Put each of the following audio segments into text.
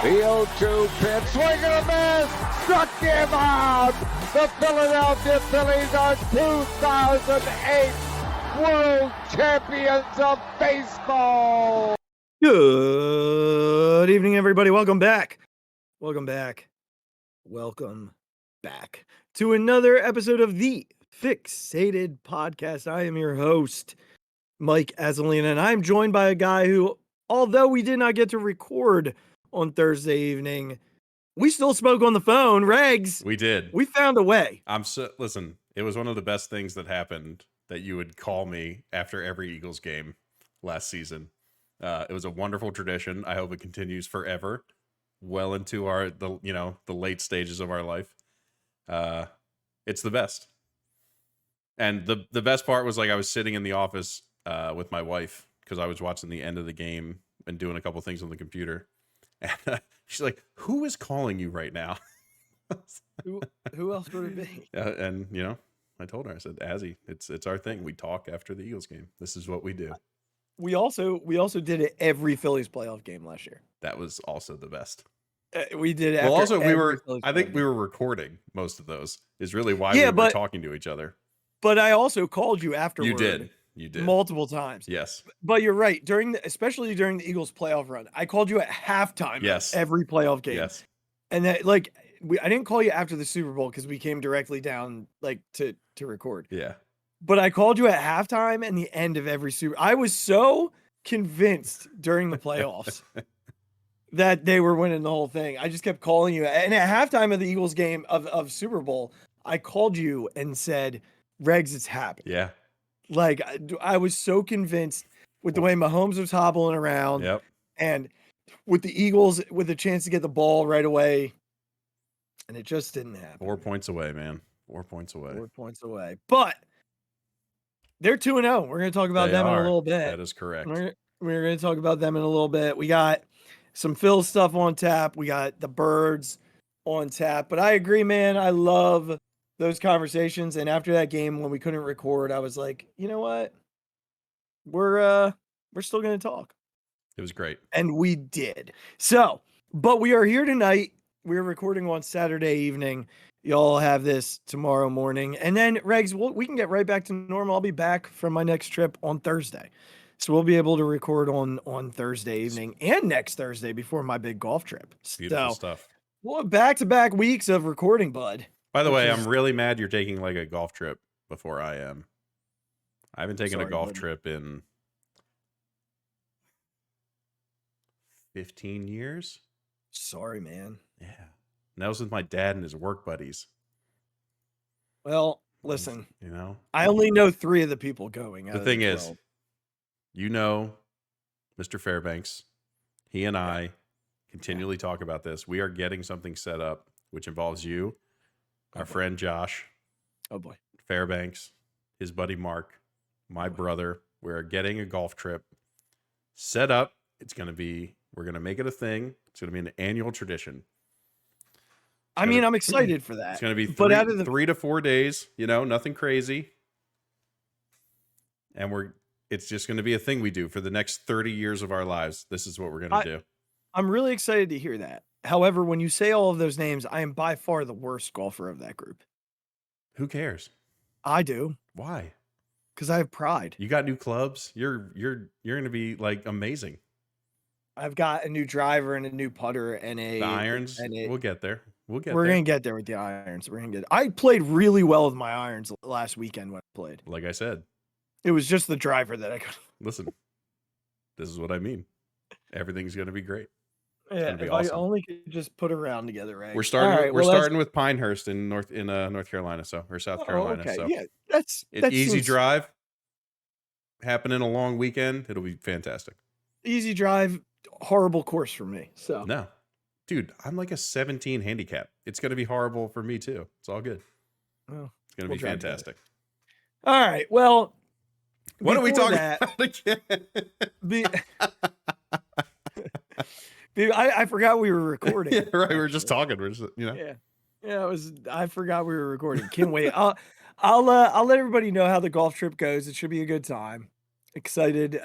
The 0-2 pitch, swing and a miss, struck him out. The Philadelphia Phillies are 2008 World Champions of Baseball. Good evening, everybody. Welcome back to another episode of the Phixated Podcast. I am your host, Mike Azzy, and I'm joined by a guy who, although we did not get to record on Thursday evening, we still spoke on the phone. Regz. We did. We found a way. Listen, it was one of the best things that happened that you would call me after every Eagles game last season. It was a wonderful tradition. I hope it continues forever, well into the late stages of our life. It's the best. And the best part was, like, I was sitting in the office with my wife because I was watching the end of the game and doing a couple things on the computer. And she's like, "Who is calling you right now?" Who else would it be? And I told her, I said, "Azzy, it's our thing. We talk after the Eagles game. This is what we do." We also did it every Phillies playoff game last year. That was also the best. We did. Well, also we were recording most of those. Is really why we were talking to each other. But I also called you afterward. You did multiple times. Yes. But you're right. Especially during the Eagles playoff run, I called you at halftime. Yes. Every playoff game. Yes. And that, I didn't call you after the Super Bowl because we came directly down to record. Yeah. But I called you at halftime and the end of every Super. I was so convinced during the playoffs that they were winning the whole thing. I just kept calling you. And at halftime of the Eagles game of Super Bowl, I called you and said, "Regz, it's happening." Yeah. I was so convinced with the way Mahomes was hobbling around. Yep. And with the Eagles with a chance to get the ball right away. And it just didn't happen. 4 points away, man. 4 points away. 4 points away. But they're 2-0. We're going to talk about them in a little bit. That is correct. We're going to talk about them in a little bit. We got some Phil stuff on tap. We got the Birds on tap. But I agree, man. I love those conversations. And after that game, when we couldn't record, I was like, you know what? We're still going to talk. It was great. And we did. So, but we are here tonight. We're recording on Saturday evening. Y'all have this tomorrow morning. And then, Regz, we can get right back to normal. I'll be back from my next trip on Thursday. So we'll be able to record on Thursday evening and next Thursday before my big golf trip. Beautiful stuff. Well, back-to-back weeks of recording, bud. By the way, I'm really mad you're taking a golf trip before I am. I haven't taken a golf trip in 15 years. Sorry, man. Yeah. And that was with my dad and his work buddies. Well, listen. I I only know 3 of the people going. The thing is, Mr. Fairbanks, he and I continually talk about this. We are getting something set up, which involves you, our friend Josh. Oh boy. Fairbanks, his buddy Mark, my brother. We're getting a golf trip set up. We're going to make it a thing. It's going to be an annual tradition. I'm excited for that. It's going to be 3 to 4 days, nothing crazy. And it's just going to be a thing we do for the next 30 years of our lives. This is what we're going to do. I'm really excited to hear that. However, when you say all of those names, I am by far the worst golfer of that group. Who cares? I do. Why? Because I have pride. You got new clubs. You're going to be amazing. I've got a new driver and a new putter and the irons. We'll get there. We're going to get there with the irons. I played really well with my irons last weekend when I played. Like I said, it was just the driver that I could. Listen, this is what I mean. Everything's going to be great. Yeah, if awesome. I only could just put a round together, right? We're starting. We're starting with Pinehurst in North Carolina, or South Carolina. Okay. So yeah, that's easy drive. Happening a long weekend. It'll be fantastic. Easy drive. Horrible course for me. So no, dude, I'm a 17 handicap. It's going to be horrible for me too. It's all good. Well, it's going to be fantastic. All right. Well, what are we talking about again? I forgot we were recording. Yeah, right. We were just talking. We're just, Yeah. I forgot we were recording. Can't wait. I'll let everybody know how the golf trip goes. It should be a good time. Excited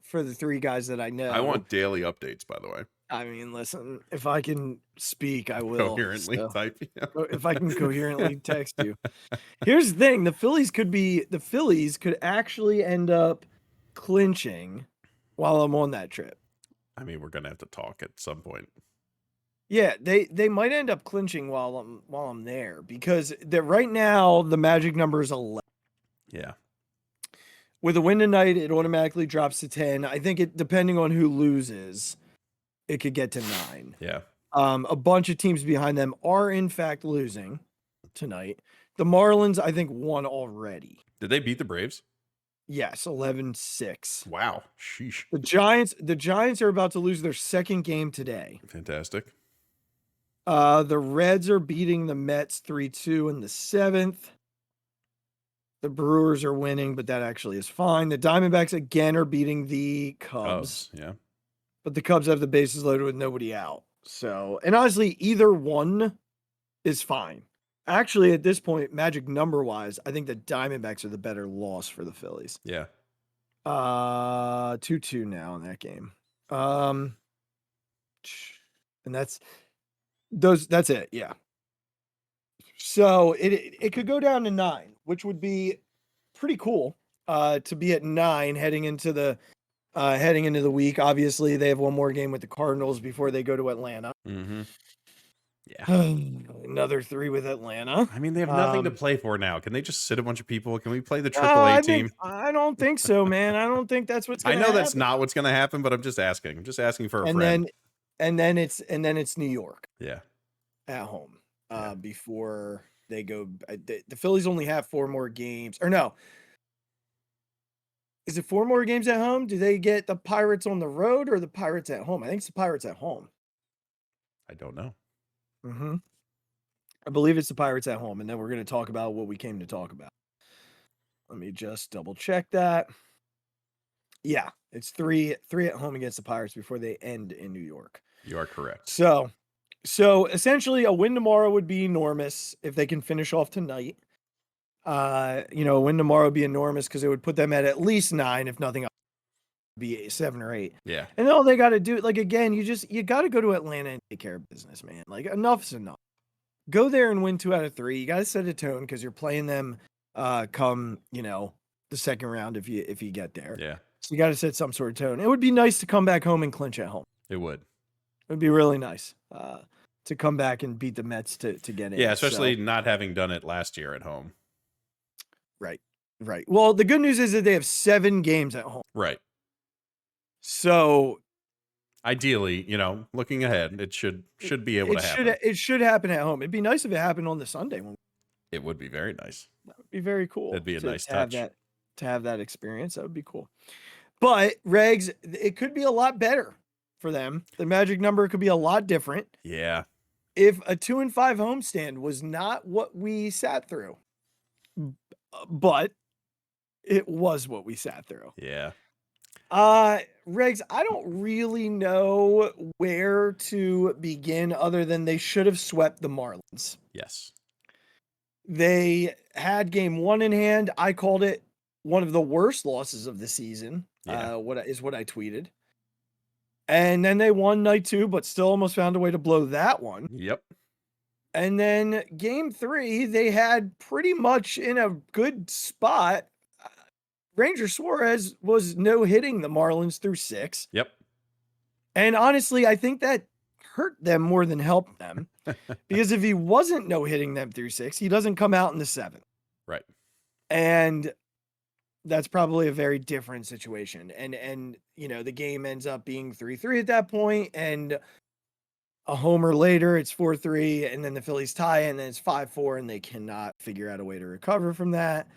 for the 3 guys that I know. I want daily updates, by the way. I mean, listen, if I can speak, I will. Coherently So, type. if I can coherently text you. Here's the thing, the Phillies could actually end up clinching while I'm on that trip. I mean, we're gonna have to talk at some point. Yeah, they might end up clinching while I'm there because right now the magic number is 11. Yeah. With a win tonight, it automatically drops to 10. I think it, depending on who loses, it could get to 9. Yeah. A bunch of teams behind them are in fact losing tonight. The Marlins, I think, won already. Did they beat the Braves? Yes, 11-6. Wow. Sheesh. The Giants are about to lose their second game today. Fantastic. The Reds are beating the Mets 3-2 in the 7th. The Brewers are winning, but that actually is fine. The Diamondbacks again are beating the Cubs. Yeah. But the Cubs have the bases loaded with nobody out. So, and honestly, either one is fine. Actually, at this point, magic number wise, I think the Diamondbacks are the better loss for the Phillies. Yeah. 2-2 now in that game. And that's it. Yeah. So it could go down to 9, which would be pretty cool. To be at 9 heading into the week. Obviously, they have one more game with the Cardinals before they go to Atlanta. Mm-hmm. Yeah. Another 3 with Atlanta. I mean, they have nothing to play for now. Can they just sit a bunch of people? Can we play the AAA team? I don't think so, man. I don't think that's what's going to happen. happen. That's not what's going to happen, but I'm just asking. I'm just asking for a friend. And then it's New York. Yeah. At home. Before they go. The Phillies only have 4 more games. Or no. Is it 4 more games at home? Do they get the Pirates on the road or the Pirates at home? I think it's the Pirates at home. I don't know. Mm-hmm. I believe it's the Pirates at home, and then we're going to talk about what we came to talk about. Let me just double check that. Yeah, it's 3 at home against the Pirates before they end in New York. You are correct. So essentially a win tomorrow would be enormous if they can finish off tonight. A win tomorrow would be enormous because it would put them at least 9, if nothing else. Be 7 or 8. Yeah. And all they got to do, like, again, you got to go to Atlanta and take care of business, man. Like, enough's enough. Go there and win 2 out of 3. You got to set a tone because you're playing them come, the second round if you get there. Yeah. So you got to set some sort of tone. It would be nice to come back home and clinch at home. It would. It would be really nice to come back and beat the Mets to get in. Yeah, especially not having done it last year at home. Right. Well, the good news is that they have 7 games at home. Right. So ideally, looking ahead, it should be able to happen. It should happen at home. It'd be nice if it happened on the Sunday. It would be very nice. That would be very cool. That'd be a nice touch. To have that experience, that would be cool. But Regz, it could be a lot better for them. The magic number could be a lot different. Yeah. If a 2-5 homestand was not what we sat through, but it was what we sat through. Yeah. Regz, I don't really know where to begin other than they should have swept the Marlins. Yes. They had game 1 in hand. I called it one of the worst losses of the season. Yeah. What I tweeted. And then they won night 2, but still almost found a way to blow that one. Yep. And then game 3, they had pretty much in a good spot. Ranger Suarez was no-hitting the Marlins through 6. Yep. And honestly, I think that hurt them more than helped them. Because if he wasn't no-hitting them through 6, he doesn't come out in the 7th. Right. And that's probably a very different situation. And the game ends up being 3-3 at that point, and a homer later, it's 4-3, and then the Phillies tie, and then it's 5-4, and they cannot figure out a way to recover from that.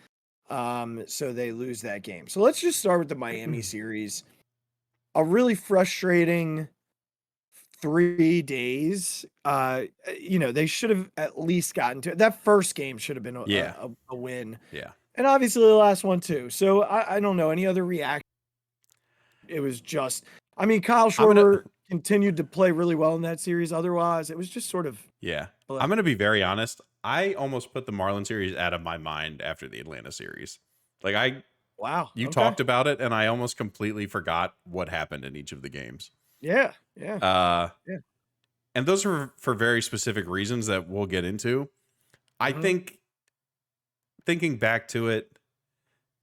So they lose that game. So let's just start with the Miami series. A really frustrating 3 days. They should have at least gotten to it. That first game should have been a win. Yeah. And obviously the last one too. So I don't know any other reaction. It was just, Kyle Schwarber continued to play really well in that series. Otherwise, it was just sort of. Yeah. I'm going to be very honest. I almost put the Marlins series out of my mind after the Atlanta series. You talked about it, and I almost completely forgot what happened in each of the games. Yeah. Yeah. Yeah. And those are for very specific reasons that we'll get into. I Mhm. think thinking back to it,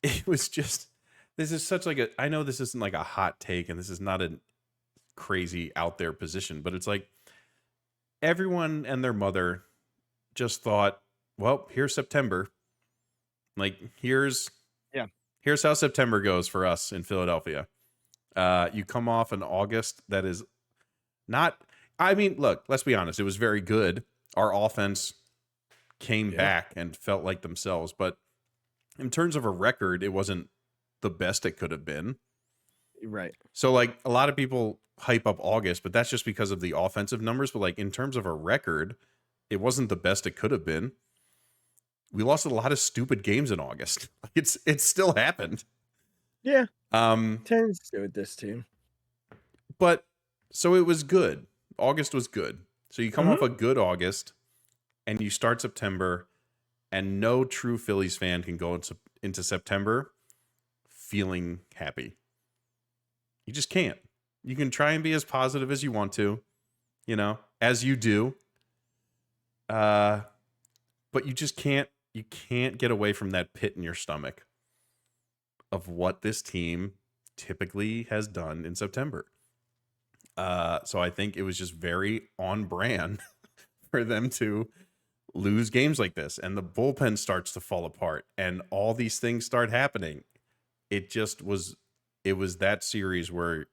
it was just, this is such like I know this isn't like a hot take and this is not a crazy out there position, but it's like everyone and their mother just thought, well, here's September. Like here's how September goes for us in Philadelphia. You come off an August that is not, I mean, look, let's be honest. It was very good. Our offense came back and felt like themselves. But in terms of a record, it wasn't the best it could have been. Right. So, like, a lot of people hype up August, but that's just because of the offensive numbers. But, like, in terms of a record, it wasn't the best it could have been. We lost a lot of stupid games in August. It still happened. Yeah. Tends to with this team. But so it was good. August was good. So you come off a good August and you start September, and no true Phillies fan can go into September feeling happy. You just can't. You can try and be as positive as you want to, as you do. But you just can't. You can't get away from that pit in your stomach of what this team typically has done in September. So I think it was just very on brand for them to lose games like this, and the bullpen starts to fall apart and all these things start happening. It was that series where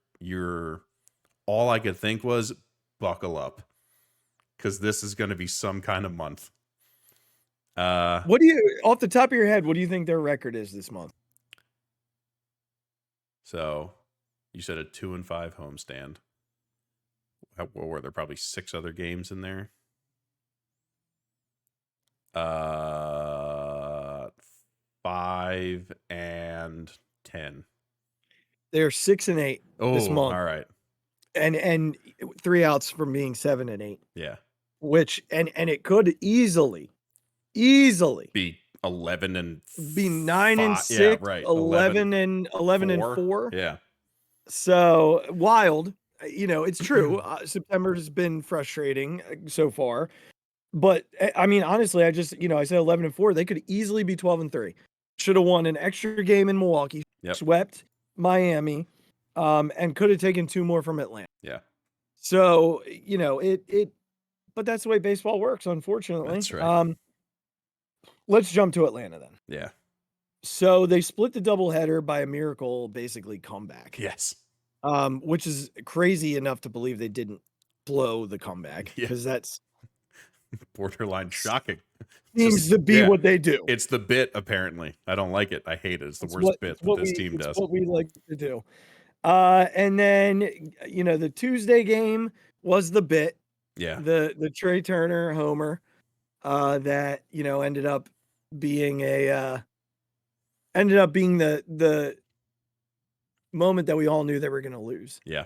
all I could think was buckle up, because this is going to be some kind of month. What do you, off the top of your head, what do you think their record is this month? So you said a 2-5 homestand. What were there? Probably 6 other games in there. 5 and 10. They're 6-8 this month. All right. And 3 outs from being 7-8. Yeah. Which and it could easily be 11 and be 9 and 6, yeah, right. 11 and 4. Yeah. So wild. It's true. September has been frustrating so far, but I mean, honestly, I said 11 and 4. They could easily be 12 and 3. Should have won an extra game in Milwaukee, swept Miami, and could have taken 2 more from Atlanta. Yeah. So, but that's the way baseball works, unfortunately. That's right. Let's jump to Atlanta then. Yeah. So they split the doubleheader by a miracle, basically comeback. Yes. Which is crazy enough to believe they didn't blow the comeback, because that's borderline shocking. Seems to be what they do. It's the bit, apparently. I don't like it. I hate it. It's the worst bit that this team does. It's what we like to do. And then, the Tuesday game was the bit. Yeah. The Trey Turner homer, that, ended up being the moment that we all knew they were going to lose. Yeah.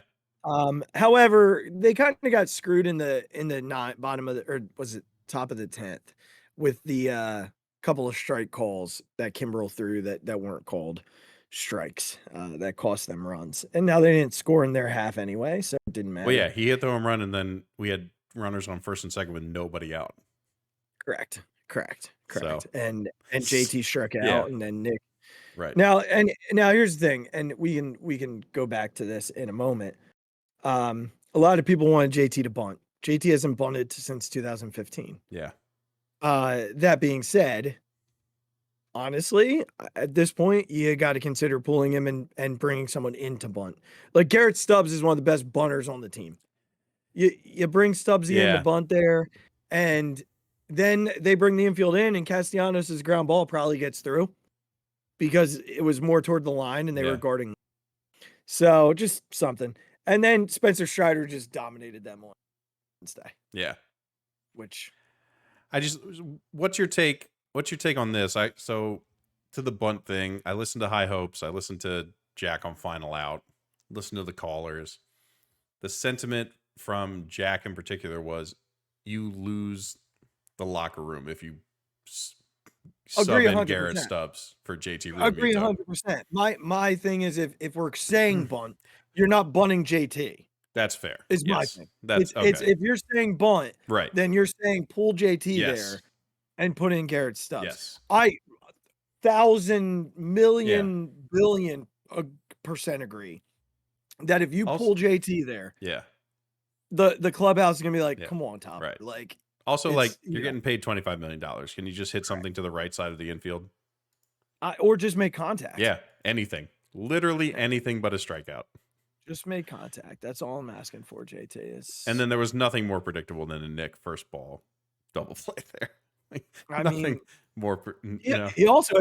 However, they kind of got screwed in the bottom of or was it top of the 10th with the couple of strike calls that Kimbrel threw that weren't called strikes, that cost them runs. And now they didn't score in their half anyway, so it didn't matter. Well, yeah, he hit the home run, and then we had runners on first and second with nobody out. Correct. So, and JT struck out, and then Nick. Right. Now here's the thing, and we can go back to this in a moment. A lot of people wanted JT to bunt. JT hasn't bunted since 2015. Yeah. That being said, honestly, at this point, you got to consider pulling him and bringing someone in to bunt. Like Garrett Stubbs is one of the best bunters on the team. You bring Stubbsy in to bunt there, and then they bring the infield in, and Castellanos' ground ball probably gets through because it was more toward the line and they were guarding. So just something. And then Spencer Strider just dominated them on Wednesday. Yeah. Which what's your take on this? So to the bunt thing, I listened to High Hopes. I listened to Jack on Final Out, listened to the callers. The sentiment from Jack in particular was you lose the locker room if you sub in Garrett Stubbs for JT Realmuto. Agree 100%. My thing is if we're saying bunt, you're not bunting JT. That's fair. Is my Yes. thing. That's It's okay. if you're saying bunt, Right. then you're saying pull JT Yes. there and put in Garrett Stubbs. Yes. 1,000 million billion percent agree that if you pull JT there, Yeah. the clubhouse is gonna be like, Yeah. come on, Tom. Right. Like Also, it's, like you you're know, getting paid $25 million. Can you just hit something to the right side of the infield? or just make contact. Yeah. Anything. Literally anything but a strikeout. Just make contact. That's all I'm asking for, JT. Is And then there was nothing more predictable than a Nick first ball double play there. Like, I nothing mean, more, he also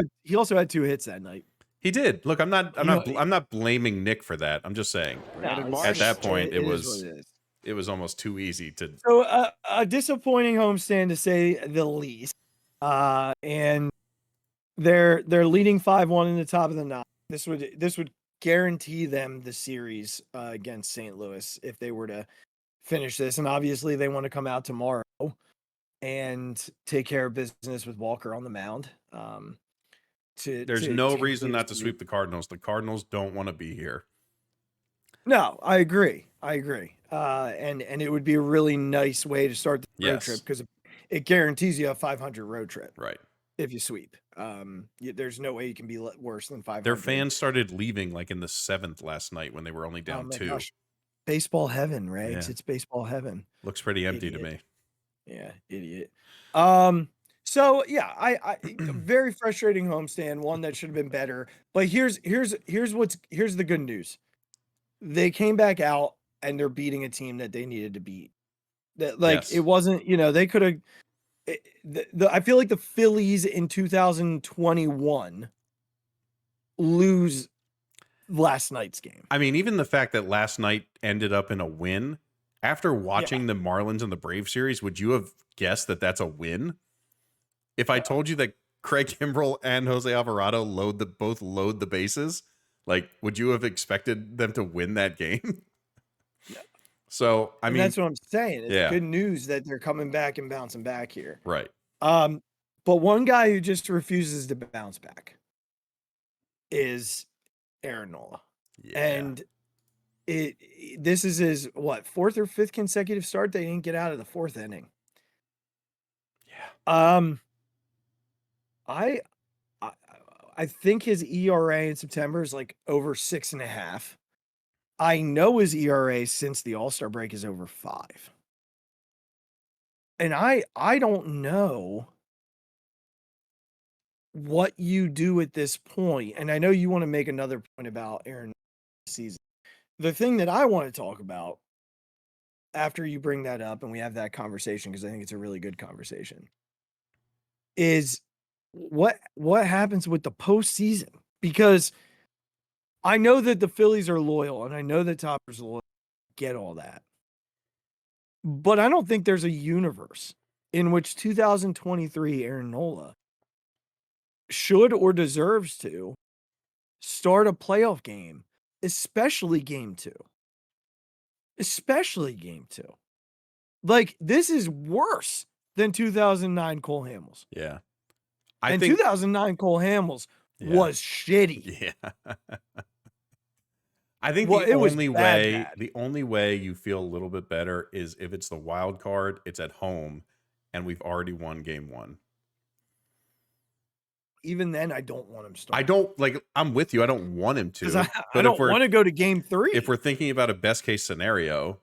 had 2 hits that night. He did. Look, I'm You know, not blaming Nick for that. I'm just saying at that point it was almost too easy to. So a disappointing homestand to say the least. And they're leading 5-1 in the top of the 9th. This would guarantee them the series against St. Louis if they were to finish this. And obviously they want to come out tomorrow and take care of business with Walker on the mound. There's no reason not to sweep the Cardinals. The Cardinals don't want to be here. No, I agree. And it would be a really nice way to start the road trip because it guarantees you a 500 road trip. Right. If you sweep. There's no way you can be worse than 500. Their fans started leaving like in the 7th last night when they were only down 2. Gosh. Baseball heaven, Regz. Yeah. It's baseball heaven. Looks pretty empty to me. Yeah, idiot. So yeah, I very frustrating homestand, one that should have been better. But here's the good news. They came back out and they're beating a team that they needed to beat. That it wasn't, they could have. I feel like the Phillies in 2021 lose last night's game. I mean, even the fact that last night ended up in a win. After watching the Marlins and the Braves series, would you have guessed that that's a win? If I told you that Craig Kimbrell and Jose Alvarado both load the bases, like, would you have expected them to win that game? So, I mean, that's what I'm saying. It's good news that they're coming back and bouncing back here. Right. But one guy who just refuses to bounce back is Aaron Nola. Yeah. And this is his 4th or 5th consecutive start. They didn't get out of the 4th inning. Yeah. I think his ERA in September is like over 6.5. I know his ERA since the All-Star break is over 5. And I don't know what you do at this point. And I know you want to make another point about Aaron season. The thing that I want to talk about after you bring that up and we have that conversation, because I think it's a really good conversation, is what happens with the postseason. Because I know that the Phillies are loyal and I know that Topper's loyal. Get all that. But I don't think there's a universe in which 2023 Aaron Nola should or deserves to start a playoff game, especially game 2. Especially game 2. Like, this is worse than 2009 Cole Hamels. Yeah. And 2009 Cole Hamels was shitty. Yeah. I think the only way you feel a little bit better is if it's the wild card, it's at home, and we've already won game 1. Even then, I don't want him starting. I'm with you. I don't want him to. I don't want to go to game 3. If we're thinking about a best case scenario,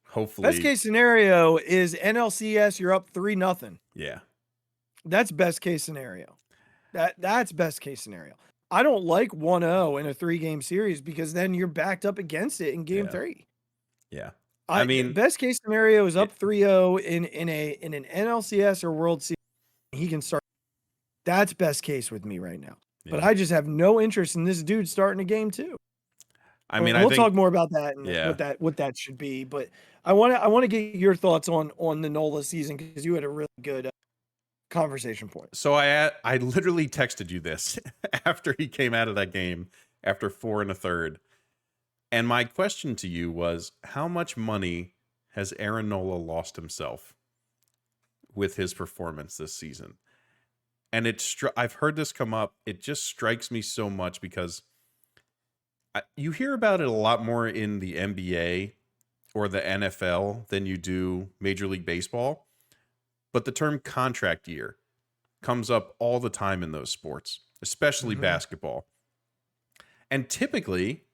hopefully. Best case scenario is NLCS, you're up 3-0. Yeah. That's best case scenario. That's best case scenario. I don't like 1-0 in a 3-game series because then you're backed up against it in game 3. Yeah. I mean, best case scenario is up 3-0 in an NLCS or World Series. He can start. That's best case with me right now. Yeah. But I just have no interest in this dude starting a game 2. I mean, we'll talk more about that and what that should be. But I want to get your thoughts on the Nola season because you had a really good conversation point. So I literally texted you this after he came out of that game after 4 1/3. And my question to you was, how much money has Aaron Nola lost himself with his performance this season? And I've heard this come up. It just strikes me so much because you hear about it a lot more in the NBA or the NFL than you do Major League Baseball. But the term contract year comes up all the time in those sports, especially basketball. And typically,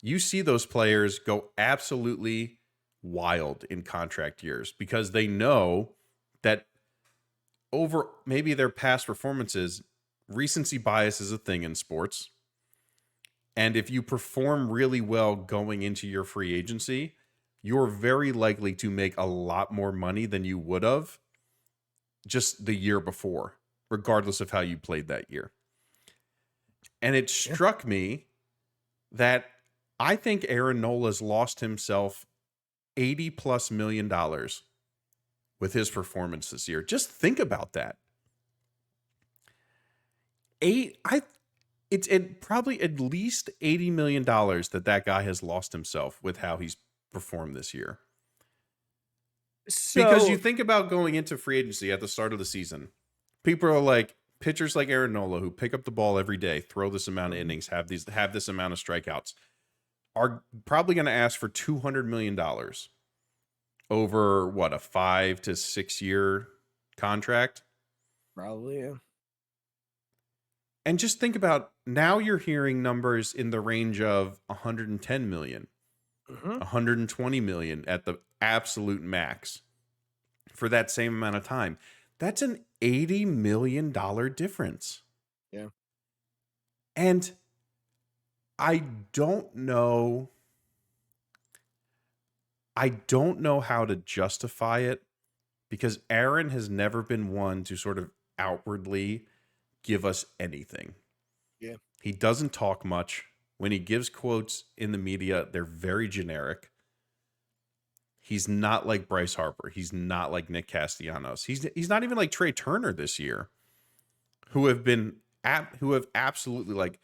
you see those players go absolutely wild in contract years because they know that over maybe their past performances, recency bias is a thing in sports. And if you perform really well going into your free agency, you're very likely to make a lot more money than you would have just the year before, regardless of how you played that year. And it struck me that I think Aaron Nola's lost himself $80+ million with his performance this year. Just think about that. It's probably at least $80 million that guy has lost himself with how he's performed this year. Because you think about going into free agency at the start of the season, people are like, pitchers like Aaron Nola, who pick up the ball every day, throw this amount of innings, have this amount of strikeouts, are probably going to ask for $200 million over a 5 to 6 year contract. Probably, yeah. And just think about, now you're hearing numbers in the range of 110 million, 120 million at the absolute max for that same amount of time. That's an $80 million difference. Yeah. And I don't know how to justify it, because Aaron has never been one to sort of outwardly give us anything. Yeah. He doesn't talk much. When he gives quotes in the media, they're very generic. He's not like Bryce Harper. He's not like Nick Castellanos. He's not even like Trey Turner this year, who have absolutely like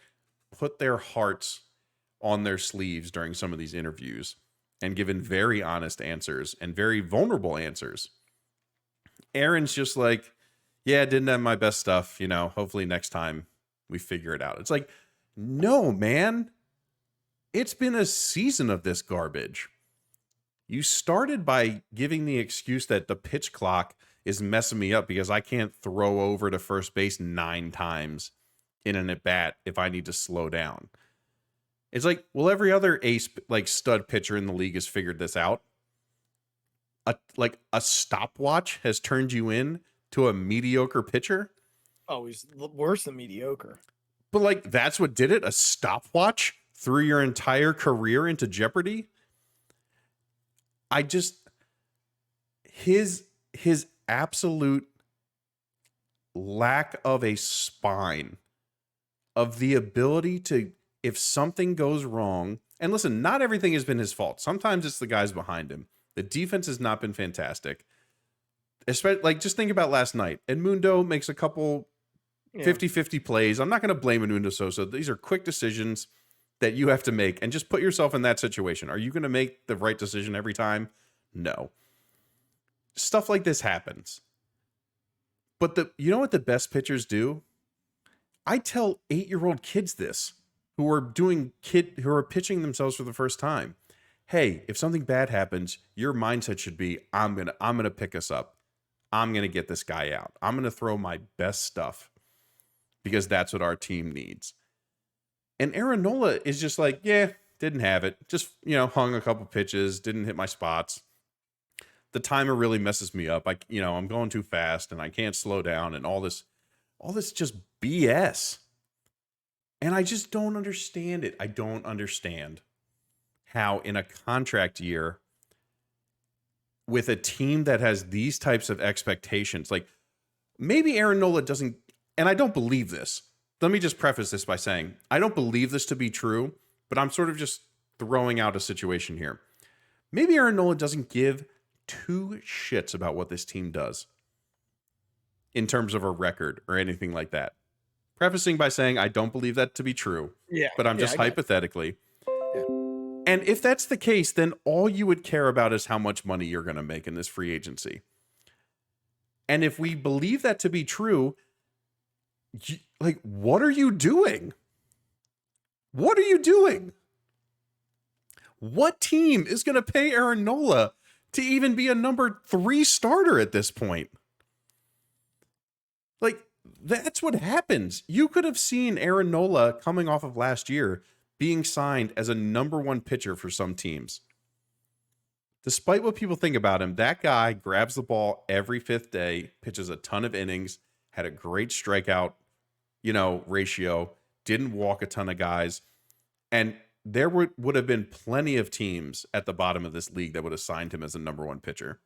put their hearts on their sleeves during some of these interviews and given very honest answers and very vulnerable answers. Aaron's just like, yeah, didn't have my best stuff. Hopefully next time we figure it out. It's like, no, man, it's been a season of this garbage. You started by giving the excuse that the pitch clock is messing me up because I can't throw over to first base 9 times in an at-bat if I need to slow down. It's like, well, every other ace, like stud pitcher in the league has figured this out. A stopwatch has turned you in to a mediocre pitcher. Oh, he's worse than mediocre. But like, that's what did it? A stopwatch threw your entire career into jeopardy? His absolute lack of a spine, of the ability to, if something goes wrong, and listen, not everything has been his fault. Sometimes it's the guys behind him. The defense has not been fantastic. Especially, like, just think about last night. Edmundo makes a couple 50-50 plays. I'm not going to blame Edmundo Sosa. These are quick decisions that you have to make, and just put yourself in that situation. Are you going to make the right decision every time? No. Stuff like this happens. But you know what the best pitchers do? I tell 8-year-old kids this, who are pitching themselves for the first time. Hey, if something bad happens, your mindset should be, I'm gonna pick us up. I'm gonna get this guy out. I'm gonna throw my best stuff because that's what our team needs. And Aaron Nola is just like, yeah, didn't have it. Just, hung a couple pitches, didn't hit my spots. The timer really messes me up. I'm going too fast and I can't slow down and all this just BS. And I just don't understand it. I don't understand how in a contract year with a team that has these types of expectations, like maybe Aaron Nola doesn't, and I don't believe this. Let me just preface this by saying, I don't believe this to be true, but I'm sort of just throwing out a situation here. Maybe Aaron Nola doesn't give 2 shits about what this team does in terms of a record or anything like that. Prefacing by saying, I don't believe that to be true, but I'm just hypothetically. Yeah. And if that's the case, then all you would care about is how much money you're going to make in this free agency. And if we believe that to be true, what are you doing? What are you doing? What team is going to pay Aaron Nola to even be a number 3 starter at this point? Like, that's what happens. You could have seen Aaron Nola coming off of last year being signed as a number 1 pitcher for some teams. Despite what people think about him, that guy grabs the ball every 5th day, pitches a ton of innings, had a great strikeout, ratio, didn't walk a ton of guys. And there would have been plenty of teams at the bottom of this league that would have signed him as a number 1 pitcher.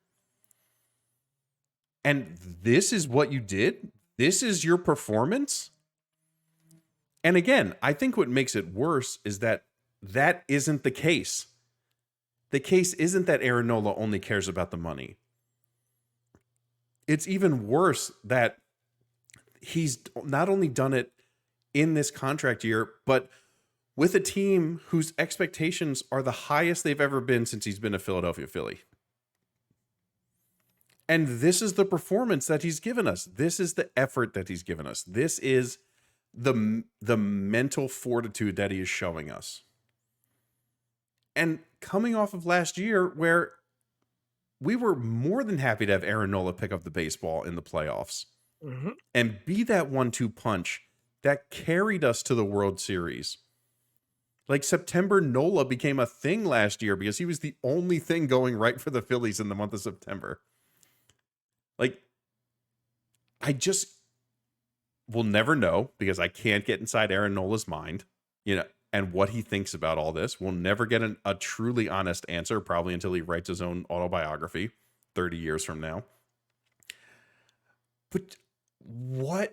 And this is what you did? This is your performance? And again, I think what makes it worse is that isn't the case. The case isn't that Aaron Nola only cares about the money. It's even worse that he's not only done it in this contract year, but with a team whose expectations are the highest they've ever been since he's been a Philadelphia Philly. And this is the performance that he's given us. This is the effort that he's given us. This is the mental fortitude that he is showing us. And coming off of last year, where we were more than happy to have Aaron Nola pick up the baseball in the playoffs and be that 1-2 punch that carried us to the World Series. Like, September Nola became a thing last year because he was the only thing going right for the Phillies in the month of September. Like, I just will never know because I can't get inside Aaron Nola's mind, and what he thinks about all this. We'll never get a truly honest answer, probably until he writes his own autobiography 30 years from now. But why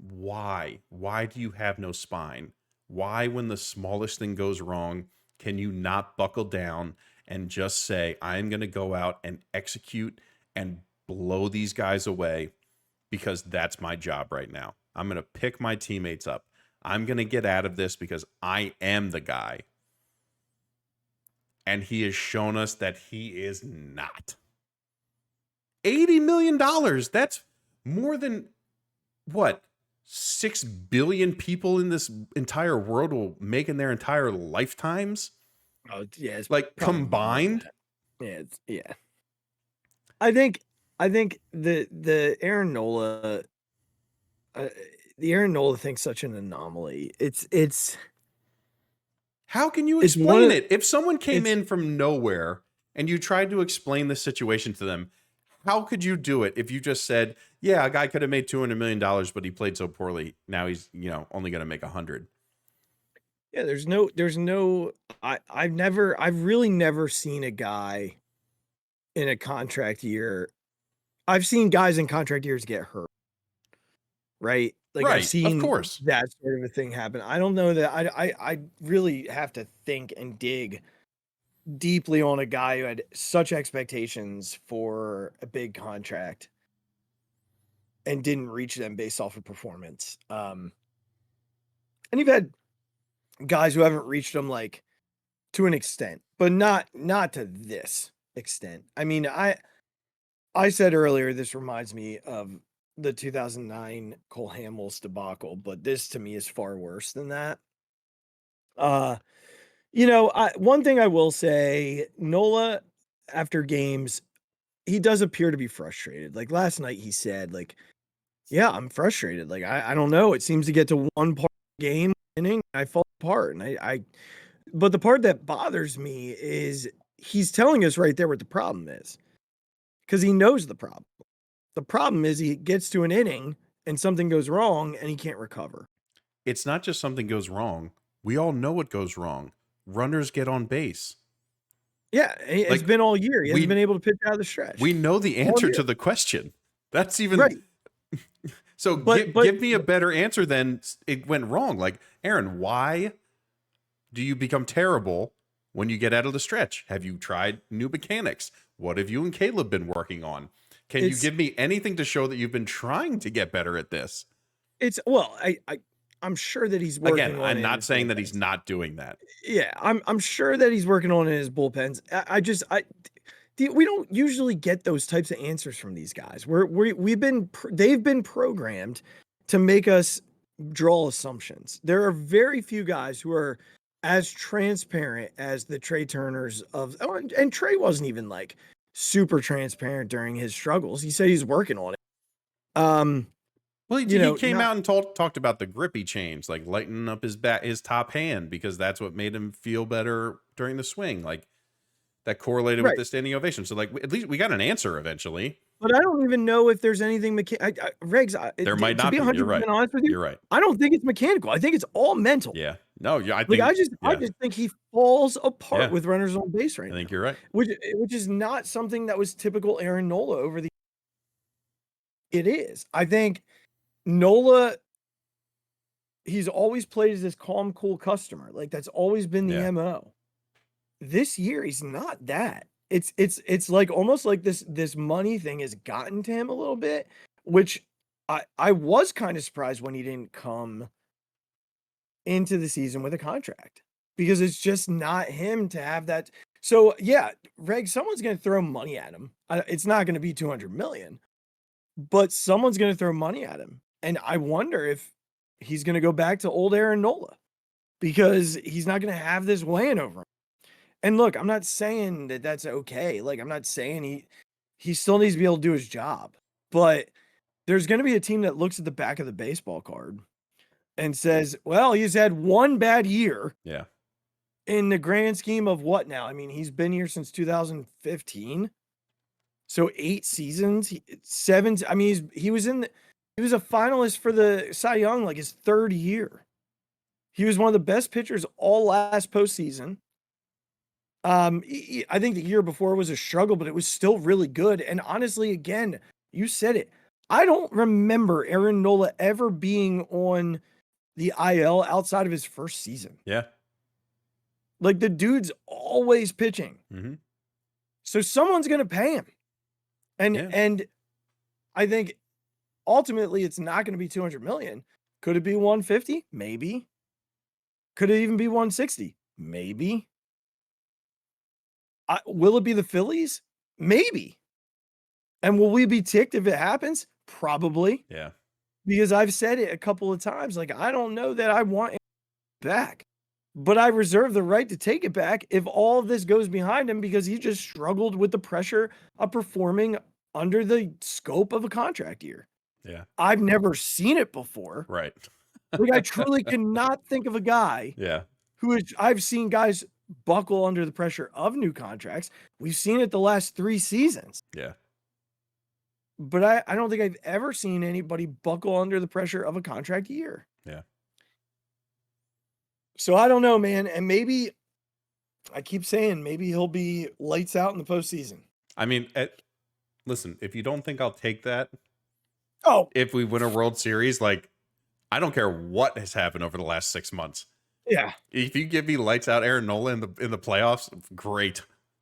do you have no spine? Why, when the smallest thing goes wrong, can you not buckle down and just say, I'm going to go out and execute and blow these guys away because that's my job right now. I'm going to pick my teammates up. I'm going to get out of this because I am the guy. And he has shown us that he is not. $80 million. That's more than, 6 billion people in this entire world will make in their entire lifetimes? Oh, yeah. It's like, combined? Yeah. I think the Aaron Nola... the Aaron Nola thing's such an anomaly. It's how can you explain it? If someone came in from nowhere and you tried to explain the situation to them, how could you do it if you just said, yeah, a guy could have made $200 million, but he played so poorly. Now he's, only going to make 100. Yeah, I've really never seen a guy in a contract year. I've seen guys in contract years get hurt. Right? Like, right, I've seen, of course, that sort of a thing happen. I don't know that I really have to think and dig deeply on a guy who had such expectations for a big contract and didn't reach them based off of performance. And you've had guys who haven't reached them, like, to an extent, but not to this extent. I mean, I said earlier, this reminds me of the 2009 Cole Hamels debacle, but this to me is far worse than that. One thing I will say, Nola, after games, he does appear to be frustrated. Like, last night he said, like, yeah, I'm frustrated. Like, I don't know. It seems to get to one part of the game, inning, I fall apart. And but the part that bothers me is he's telling us right there what the problem is, because he knows the problem. The problem is he gets to an inning and something goes wrong and he can't recover. It's not just something goes wrong. We all know what goes wrong. Runners get on base. Yeah, it's been all year. He hasn't been able to pitch out of the stretch. We know the answer to the question. That's even right. So give me a better answer than it went wrong. Like, Aaron, why do you become terrible when you get out of the stretch? Have you tried new mechanics? What have you and Caleb been working on? Can you give me anything to show that you've been trying to get better at this? I'm sure that he's working. Again, I'm not saying that he's not doing that. Yeah, I'm sure that he's working on it in his bullpens. We don't usually get those types of answers from these guys. They've been programmed to make us draw assumptions. There are very few guys who are as transparent as the Trey Turners and Trey wasn't even like super transparent during his struggles. He said he's working on it. Well, he came out and talked about the grippy change, like lightening up his top hand, because that's what made him feel better during the swing. Like that correlated with the standing ovation. So like at least we got an answer eventually. But I don't even know if there's anything Regz. There might not be. 100% honest with you, You're right. I don't think it's mechanical. I think it's all mental. Yeah. No. Yeah. I just think he falls apart with runners on base right now. I think you're right. Which is not something that was typical Aaron Nola over the. It is. I think Nola. He's always played as this calm, cool customer. Like that's always been the MO. This year, he's not that. It's like almost like this money thing has gotten to him a little bit, which I was kind of surprised when he didn't come into the season with a contract, because it's just not him to have that. So yeah, Reg, someone's going to throw money at him. It's not going to be 200 million, but someone's going to throw money at him. And I wonder if he's going to go back to old Aaron Nola, because he's not going to have this weighing over him. And look, I'm not saying that that's okay. Like, I'm not saying he still needs to be able to do his job. But there's going to be a team that looks at the back of the baseball card and says, well, he's had one bad year. Yeah. In the grand scheme of what now? I mean, he's been here since 2015. So 8 seasons, 7. I mean, he was a finalist for the Cy Young, like his 3rd year. He was one of the best pitchers all last postseason. I think the year before was a struggle, but it was still really good. And honestly, again, you said it. I don't remember Aaron Nola ever being on the IL outside of his first season. Yeah. Like the dude's always pitching. Mm-hmm. So someone's going to pay him. And I think ultimately it's not going to be 200 million. Could it be 150? Maybe. Could it even be 160? Maybe. Will it be the Phillies? Maybe. And will we be ticked if it happens? Probably. Yeah. Because I've said it a couple of times. Like, I don't know that I want it back, but I reserve the right to take it back if all of this goes behind him, because he just struggled with the pressure of performing under the scope of a contract year. Yeah. I've never seen it before. Right. Like, I truly cannot think of a guy I've seen guys buckle under the pressure of new contracts. We've seen it the last 3 seasons. Yeah. But I don't think I've ever seen anybody buckle under the pressure of a contract year. Yeah. So I don't know, man. And maybe, I keep saying, maybe he'll be lights out in the postseason. I mean, listen, if you don't think I'll take that, if we win a World Series, like, I don't care what has happened over the last 6 months. Yeah. If you give me lights out Aaron Nola in the playoffs, great.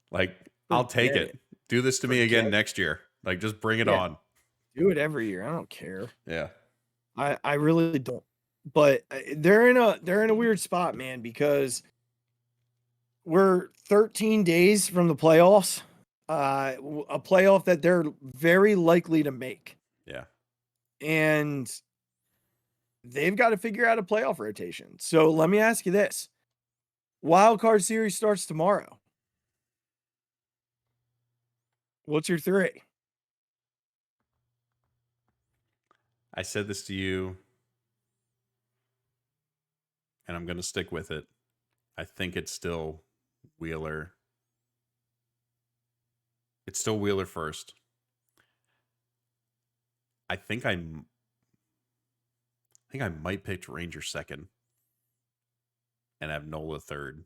Like, I'll take it. Do this to me again next year. Like, just bring it on. Do it every year. I don't care. Yeah. I really don't. But they're in a weird spot, man, because we're 13 days from the playoffs. A playoff that they're very likely to make. Yeah. And they've got to figure out a playoff rotation. So let me ask you this. Wild card series starts tomorrow. What's your 3? I said this to you, and I'm going to stick with it. I think it's still Wheeler. It's still Wheeler first. I think I might pick Ranger second and have Nola third.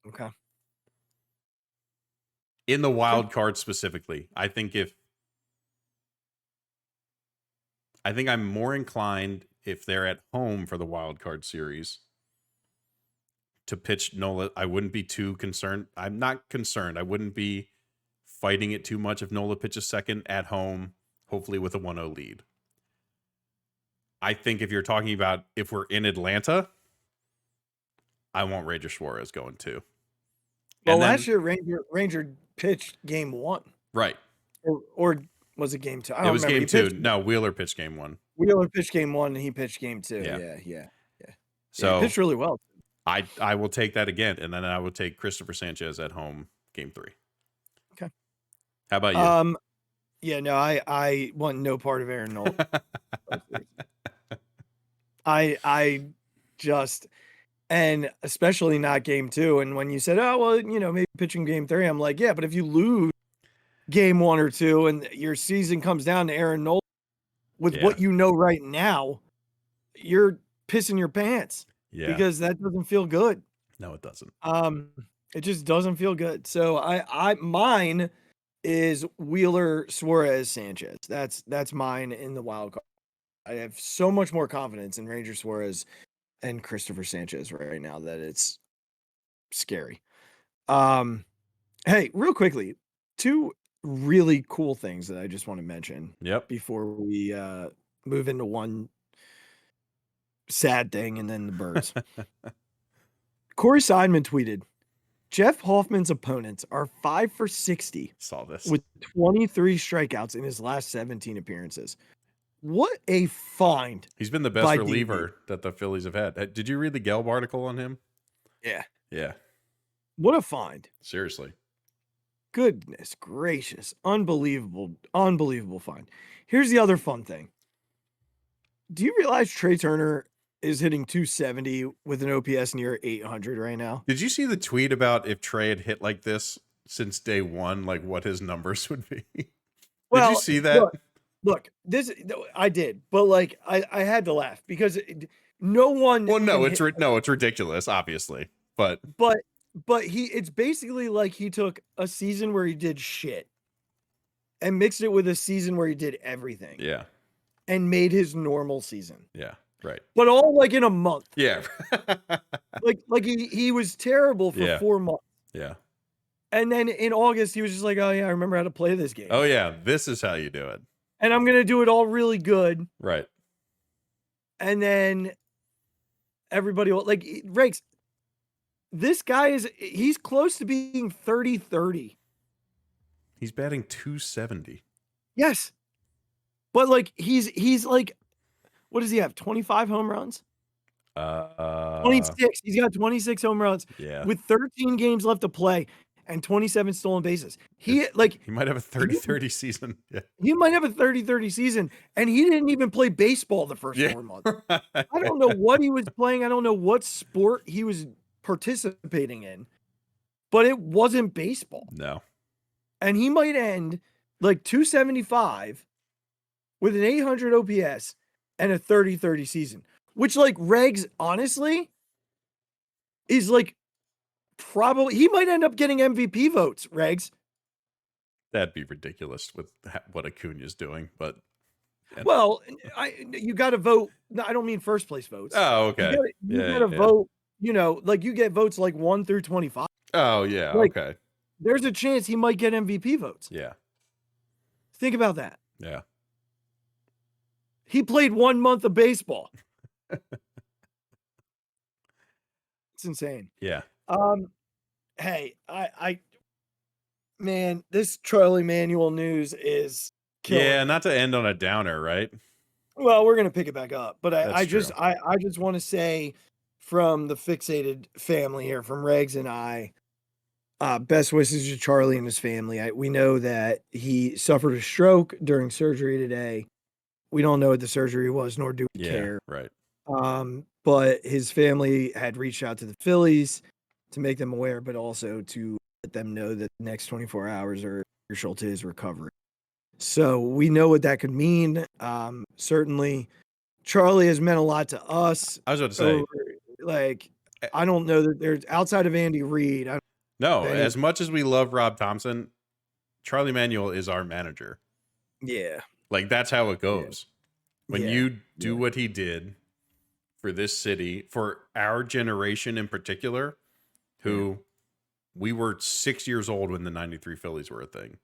Okay. In the wild card specifically, I think I'm more inclined, if they're at home for the wild card series, to pitch Nola. I wouldn't be too concerned. I'm not concerned. I wouldn't be fighting it too much if Nola pitches second at home, hopefully with a 1-0 lead. I think if you're talking about if we're in Atlanta, I want Ranger Suarez going too. Well, last year Ranger pitched game 1, right? Or was it game 2? It was game 2. No, Wheeler pitched game 1. Wheeler pitched game 1 and he pitched game 2. Yeah. So he pitched really well. I will take that again, and then I will take Christopher Sanchez at home, Game 3. Okay. How about you? Yeah, no, I want no part of Aaron Nola. I just, and especially not Game 2. And when you said, oh well, maybe pitching Game 3, I'm like, yeah, but if you lose Game 1 or 2 and your season comes down to Aaron Nola with Yeah. what you know right now, you're pissing your pants because that doesn't feel good. No, it doesn't. It just doesn't feel good. So mine is Wheeler, Suarez, Sanchez. That's mine in the wild card. I have so much more confidence in Ranger Suarez and Christopher Sanchez right now that it's scary. Hey, real quickly, 2 really cool things that I just want to mention. Yep. Before we move into one sad thing and then the birds. Corey Seidman tweeted, Jeff Hoffman's opponents are 5 for 60. Saw this. With 23 strikeouts in his last 17 appearances. What a find. He's been the best reliever that the Phillies have had. Did you read the Gelb article on him? Yeah. Yeah. What a find. Seriously. Goodness gracious. Unbelievable find. Here's the other fun thing. Do you realize Trey Turner is hitting 270 with an OPS near 800 right now? Did you see the tweet about if Trey had hit like this since day one, like what his numbers would be? Did you see that? Look, this I did, but like I had to laugh because no one. Well, no, it's ridiculous, obviously, but it's basically like he took a season where he did shit and mixed it with a season where he did everything. Yeah, and made his normal season. Yeah, right. But all like in a month. Yeah, like he was terrible for 4 months. Yeah. And then in August, he was just like, oh, yeah, I remember how to play this game. Oh, yeah. This is how you do it. And I'm going to do it all really good. Right. And then everybody will, like, Regz, this guy he's close to being 30-30. He's batting 270. Yes. But, like, he's like, what does he have? 25 home runs? 26. He's got 26 home runs. Yeah. With 13 games left to play. And 27 stolen bases. He might have a 30-30 season. Yeah. He might have a 30-30 season, and he didn't even play baseball the first 4 months. I don't know what he was playing. I don't know what sport he was participating in, but it wasn't baseball. No. And he might end like 275 with an 800 OPS and a 30-30 season, which, like, Regz, honestly, is like, probably he might end up getting MVP votes, Regz. That'd be ridiculous with what Acuna's doing, but well, you got to vote. No, I don't mean first place votes. Oh, okay. You got to vote. Like you get votes like 1 through 25. Oh, yeah. Like, okay. There's a chance he might get MVP votes. Yeah. Think about that. Yeah. He played 1 month of baseball. It's insane. Yeah. Hey, man, this Charlie Manuel news is killing. Yeah, not to end on a downer, right? Well, we're gonna pick it back up, but I just want to say from the Phixated family here, from Regz and I, best wishes to Charlie and his family. We know that he suffered a stroke during surgery today. We don't know what the surgery was, nor do we care. Right. But his family had reached out to the Phillies to make them aware, but also to let them know that the next 24 hours are crucial to his recovery. So we know what that could mean. Certainly, Charlie has meant a lot to us. I was about to say, I don't know that there's outside of Andy Reid. As much as we love Rob Thompson, Charlie Manuel is our manager. Yeah. Like, that's how it goes. Yeah. When you do what he did for this city, for our generation in particular, who we were 6 years old when the 93 Phillies were a thing,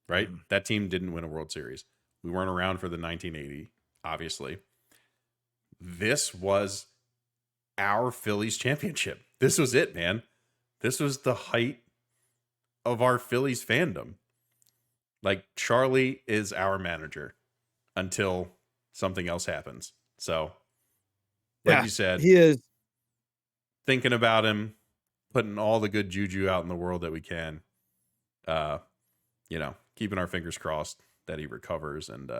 right? Mm-hmm. That team didn't win a World Series. We weren't around for the 1980, obviously. This was our Phillies championship. This was it, man. This was the height of our Phillies fandom. Like, Charlie is our manager until something else happens. So, like you said, he is. thinking about him, putting all the good juju out in the world that we can. Keeping our fingers crossed that he recovers, and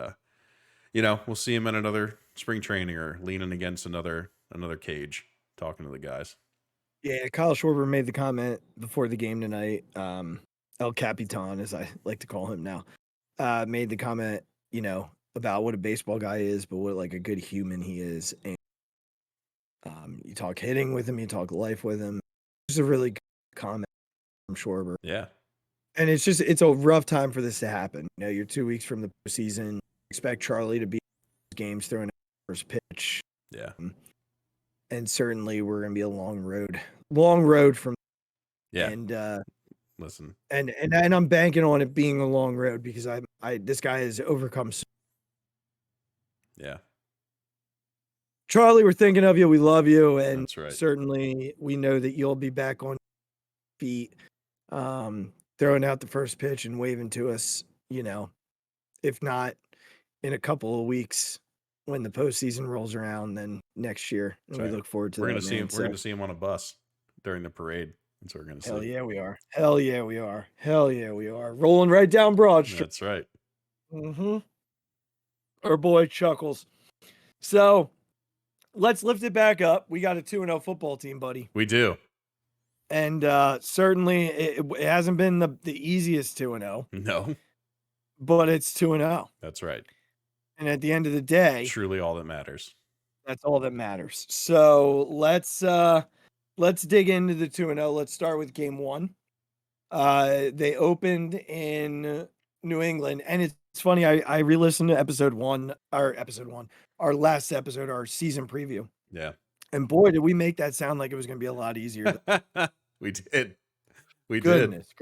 we'll see him in another spring training or leaning against another cage, talking to the guys. Yeah, Kyle Schwarber made the comment before the game tonight. El Capitan, as I like to call him now, made the comment, about what a baseball guy is, but what like a good human he is. And you talk hitting with him, you talk life with him. It's a really good comment from Schwarber. Yeah. And it's a rough time for this to happen. You're 2 weeks from the postseason. Expect Charlie to be in games throwing out the first pitch. Yeah. And certainly we're going to be a long road from. Yeah. And listen. And I'm banking on it being a long road because this guy has overcome. Yeah. Charlie, we're thinking of you. We love you. And that's right. Certainly we know that you'll be back on feet, throwing out the first pitch and waving to us, if not in a couple of weeks when the postseason rolls around, then next year. And we look forward to that. We're going to see him on a bus during the parade. That's what we're going to see. Hell yeah, we are. Hell yeah, we are. Hell yeah, we are. Rolling right down Broad Street. That's right. Mm-hmm. Our boy Chuckles. So let's lift it back up. We got a 2-0 football team, buddy. We do. And certainly it hasn't been the easiest 2-0. No. But it's 2-0. That's right. And at the end of the day, truly all that matters. That's all that matters. So let's dig into the 2-0. Let's start with game 1. They opened in New England, and it's funny. I re-listened to our last episode, our season preview. Yeah. And boy, did we make that sound like it was going to be a lot easier. We did. Goodness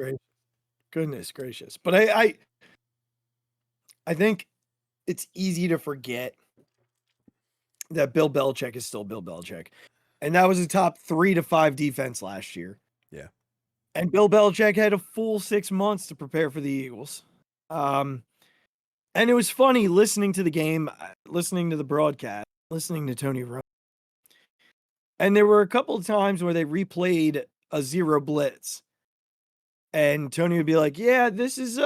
gracious. But I think it's easy to forget that Bill Belichick is still Bill Belichick. And that was a top 3 to 5 defense last year. Yeah. And Bill Belichick had a full 6 months to prepare for the Eagles. And it was funny listening to the game, listening to the broadcast, listening to Tony Romo. And there were a couple of times where they replayed a zero blitz. And Tony would be like, yeah, this is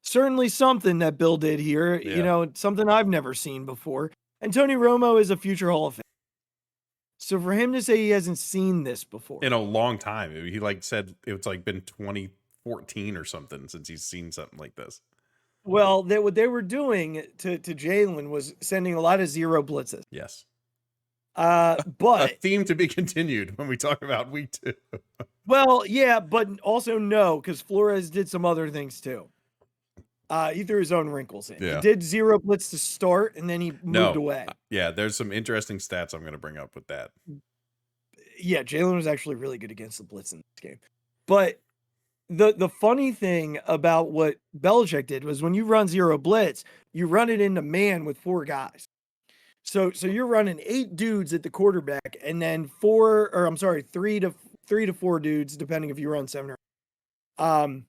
certainly something that Bill did here. Yeah. Something I've never seen before. And Tony Romo is a future Hall of Fame. So for him to say he hasn't seen this before. In a long time. He said it's been 2014 or something since he's seen something like this. Well, what they were doing to Jalen was sending a lot of zero blitzes. Yes. But a theme to be continued when we talk about week 2. Well, yeah, but also no, because Flores did some other things too. He threw his own wrinkles in. Yeah. He did zero blitz to start, and then he moved away. Yeah, there's some interesting stats I'm going to bring up with that. Yeah, Jalen was actually really good against the blitz in this game. But the funny thing about what Belichick did was when you run zero blitz, you run it into man with 4 guys. So you're running 8 dudes at the quarterback, and then 3 to 4 dudes, depending if you run 7 or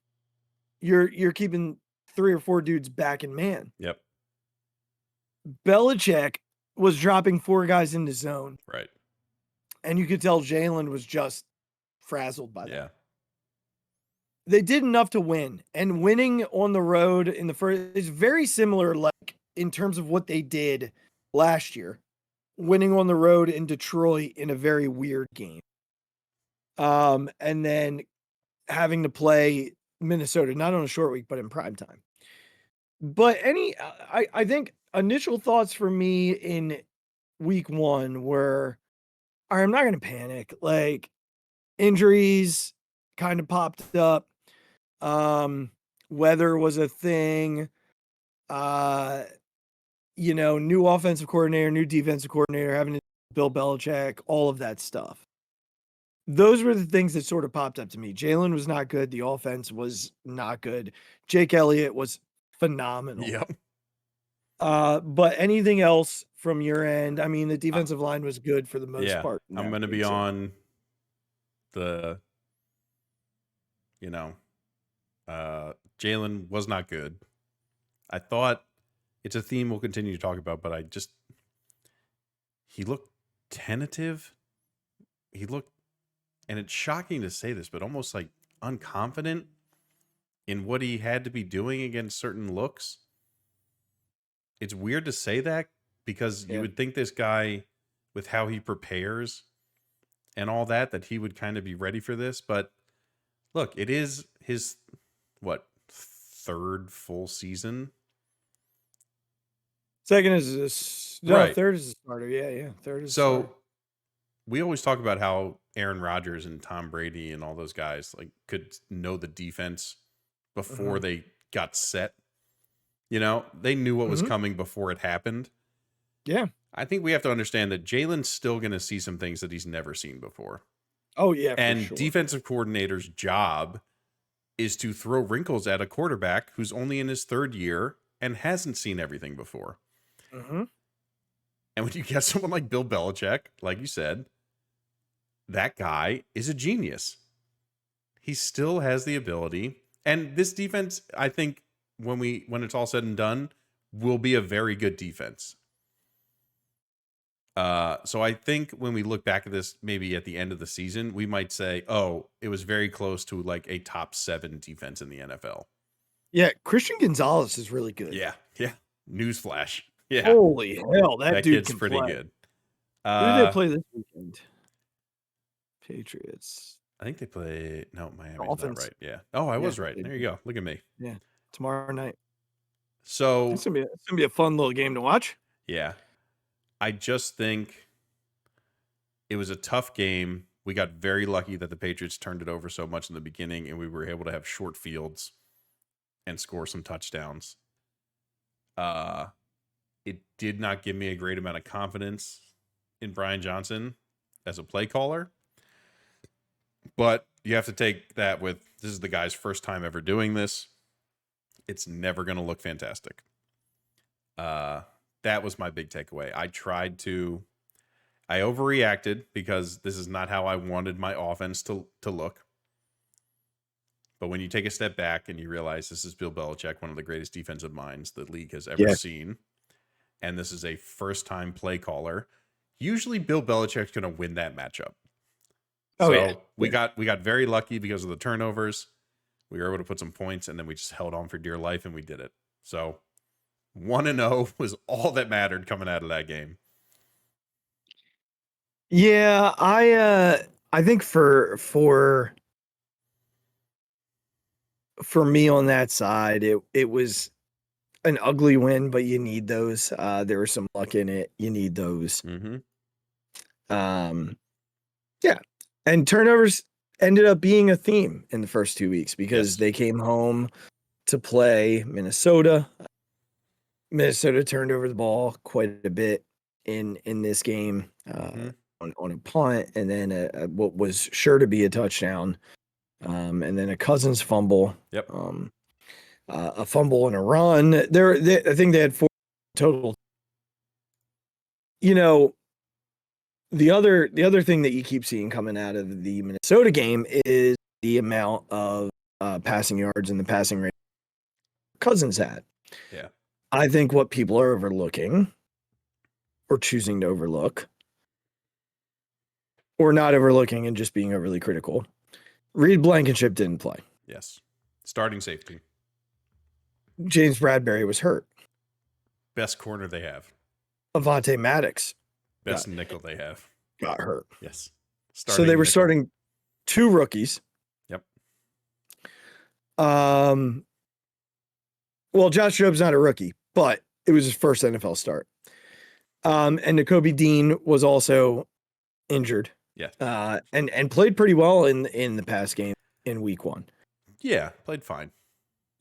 you're keeping 3 or 4 dudes back in man. Yep. Belichick was dropping 4 guys into zone. Right. And you could tell Jalen was just frazzled by that. Yeah. They did enough to win, and winning on the road in the first is very similar, like in terms of what they did last year, winning on the road in Detroit in a very weird game. And then having to play Minnesota, not on a short week, but in prime time. But I think initial thoughts for me in week 1 were, all right, I'm not going to panic. Like, injuries kind of popped up. Weather was a thing. New offensive coordinator, new defensive coordinator, having to Bill Belichick, all of that stuff. Those were the things that sort of popped up to me. Jalen was not good. The offense was not good. Jake Elliott was phenomenal. Yep. But anything else from your end? I mean, the defensive line was good for the most part. I'm going to be on the, Jalen was not good. I thought it's a theme we'll continue to talk about, but he looked tentative he looked, and it's shocking to say this, but almost like unconfident in what he had to be doing against certain looks. It's weird to say that because you would think this guy, with how he prepares and all that, that he would kind of be ready for this. But look, it is his, third full season? Second is Right. Third is a starter. Yeah. Third is so. We always talk about how Aaron Rodgers and Tom Brady and all those guys like could know the defense before they got set. You know, they knew what was coming before it happened. Yeah. I think we have to understand that Jalen's still going to see some things that he's never seen before. Oh, yeah. And sure. defensive coordinator's job is to throw wrinkles at a quarterback who's only in his third year and hasn't seen everything before. Mm-hmm. And when you get someone like Bill Belichick, like you said, that guy is a genius. He still has the ability. And this defense, I think, when it's all said and done, will be a very good defense. So I think when we look back at this, maybe at the end of the season, we might say, oh, it was very close to like a top 7 defense in the NFL. Yeah, Christian Gonzalez is really good. Yeah. Newsflash. Yeah. Holy hell, that dude kid's can pretty play. good. Who do they play this weekend? Patriots. I think they play. No, Miami's Dolphins. not right. Yeah. Oh, I was right. There you go. Look at me. Yeah. Tomorrow night. So It's gonna be a fun little game to watch. Yeah. I just think it was a tough game. We got very lucky that the Patriots turned it over so much in the beginning, and we were able to have short fields and score some touchdowns. It did not give me a great amount of confidence in Brian Johnson as a play caller. But you have to take that with, this is the guy's first time ever doing this. It's never going to look fantastic. That was my big takeaway. I overreacted because this is not how I wanted my offense to look. But when you take a step back and you realize this is Bill Belichick, one of the greatest defensive minds the league has ever seen, and this is a first-time play caller, usually Bill Belichick's going to win that matchup. We got very lucky because of the turnovers. We were able to put some points, and then we just held on for dear life, and we did it. So 1-0 was all that mattered coming out of that game. Yeah, I think for me on that side, it was an ugly win, but you need those. There was some luck in it. You need those. Yeah. And turnovers ended up being a theme in the first 2 weeks because they came home to play Minnesota. Minnesota turned over the ball quite a bit in this game on a punt, and then what was sure to be a touchdown, and then a Cousins fumble. A fumble and a run. I think they had 4 total. You know, the other thing that you keep seeing coming out of the Minnesota game is the amount of passing yards and the passing rate Cousins had. Yeah. I think what people are overlooking or choosing to overlook or not overlooking and just being overly critical, Reed Blankenship didn't play. Yes. Starting safety. James Bradbury was hurt. Best corner they have. Avonte Maddox. Best nickel they have. Got hurt. Yes. So they were starting 2 rookies. Yep. Well, Josh Job's not a rookie, but it was his first NFL start. And Nakobe Dean was also injured. Yeah. And played pretty well in the pass game in week 1. Yeah, played fine.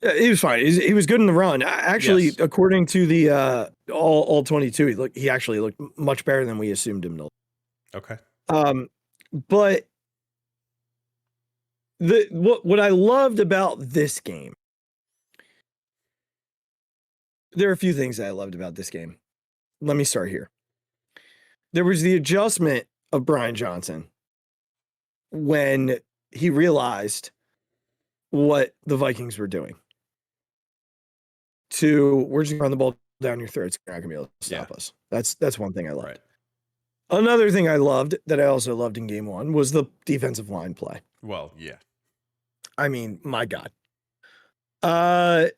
He was fine. He was good in the run. Actually, according to the all 22, he actually looked much better than we assumed him to look. Okay. But what I loved about this game, there are a few things that I loved about this game. Let me start here. There was the adjustment of Brian Johnson when he realized what the Vikings were doing. We're just going to run the ball down your throat. It's not going to be able to stop us. That's one thing I loved. Another thing I loved that I also loved in game one was the defensive line play. Well, yeah. I mean, my God. I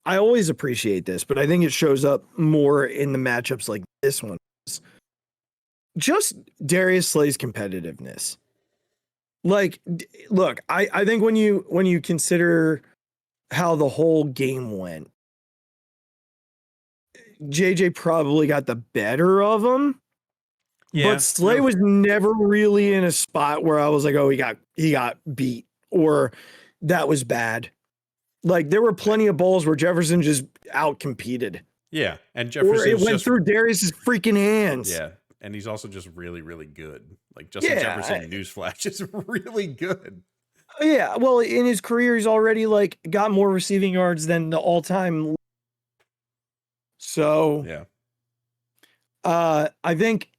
always appreciate this, but I think it shows up more in the matchups like this one. Just Darius Slay's competitiveness. Like, look, I think when you consider how the whole game went, JJ probably got the better of him. Yeah, but Slay was never really in a spot where I was like, oh, he got beat or that was bad. Like there were plenty of balls where Jefferson just outcompeted. Yeah, and Jefferson or it went through Darius's freaking hands. Yeah, and he's also just really, really good. Like Justin Jefferson, newsflash, is really good. Yeah, well, in his career, he's already like got more receiving yards than the all-time. So yeah, I think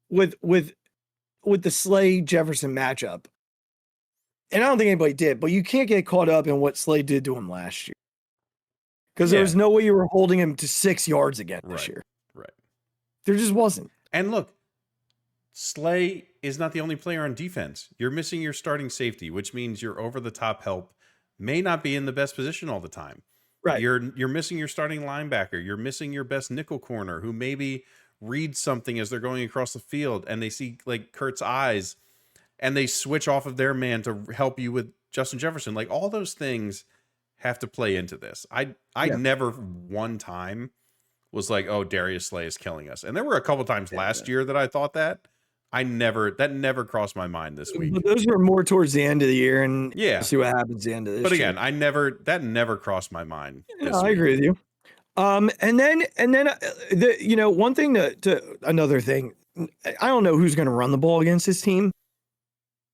with the Slay Jefferson matchup, and I don't think anybody did, but you can't get caught up in what Slay did to him last year because there was no way you were holding him to 6 yards again this year. Right. There just wasn't. And look, Slay is not the only player on defense. You're missing your starting safety, which means your over-the-top help may not be in the best position all the time. Right. You're missing your starting linebacker. You're missing your best nickel corner who maybe reads something as they're going across the field and they see like Kurt's eyes and they switch off of their man to help you with Justin Jefferson. Like all those things have to play into this. I never one time was like, oh, Darius Slay is killing us. And there were a couple times last year that I thought that. That never crossed my mind this week. But those were more towards the end of the year, and see what happens at the end of this. But again, that never crossed my mind. I agree with you. And then one thing to another thing, I don't know who's going to run the ball against this team.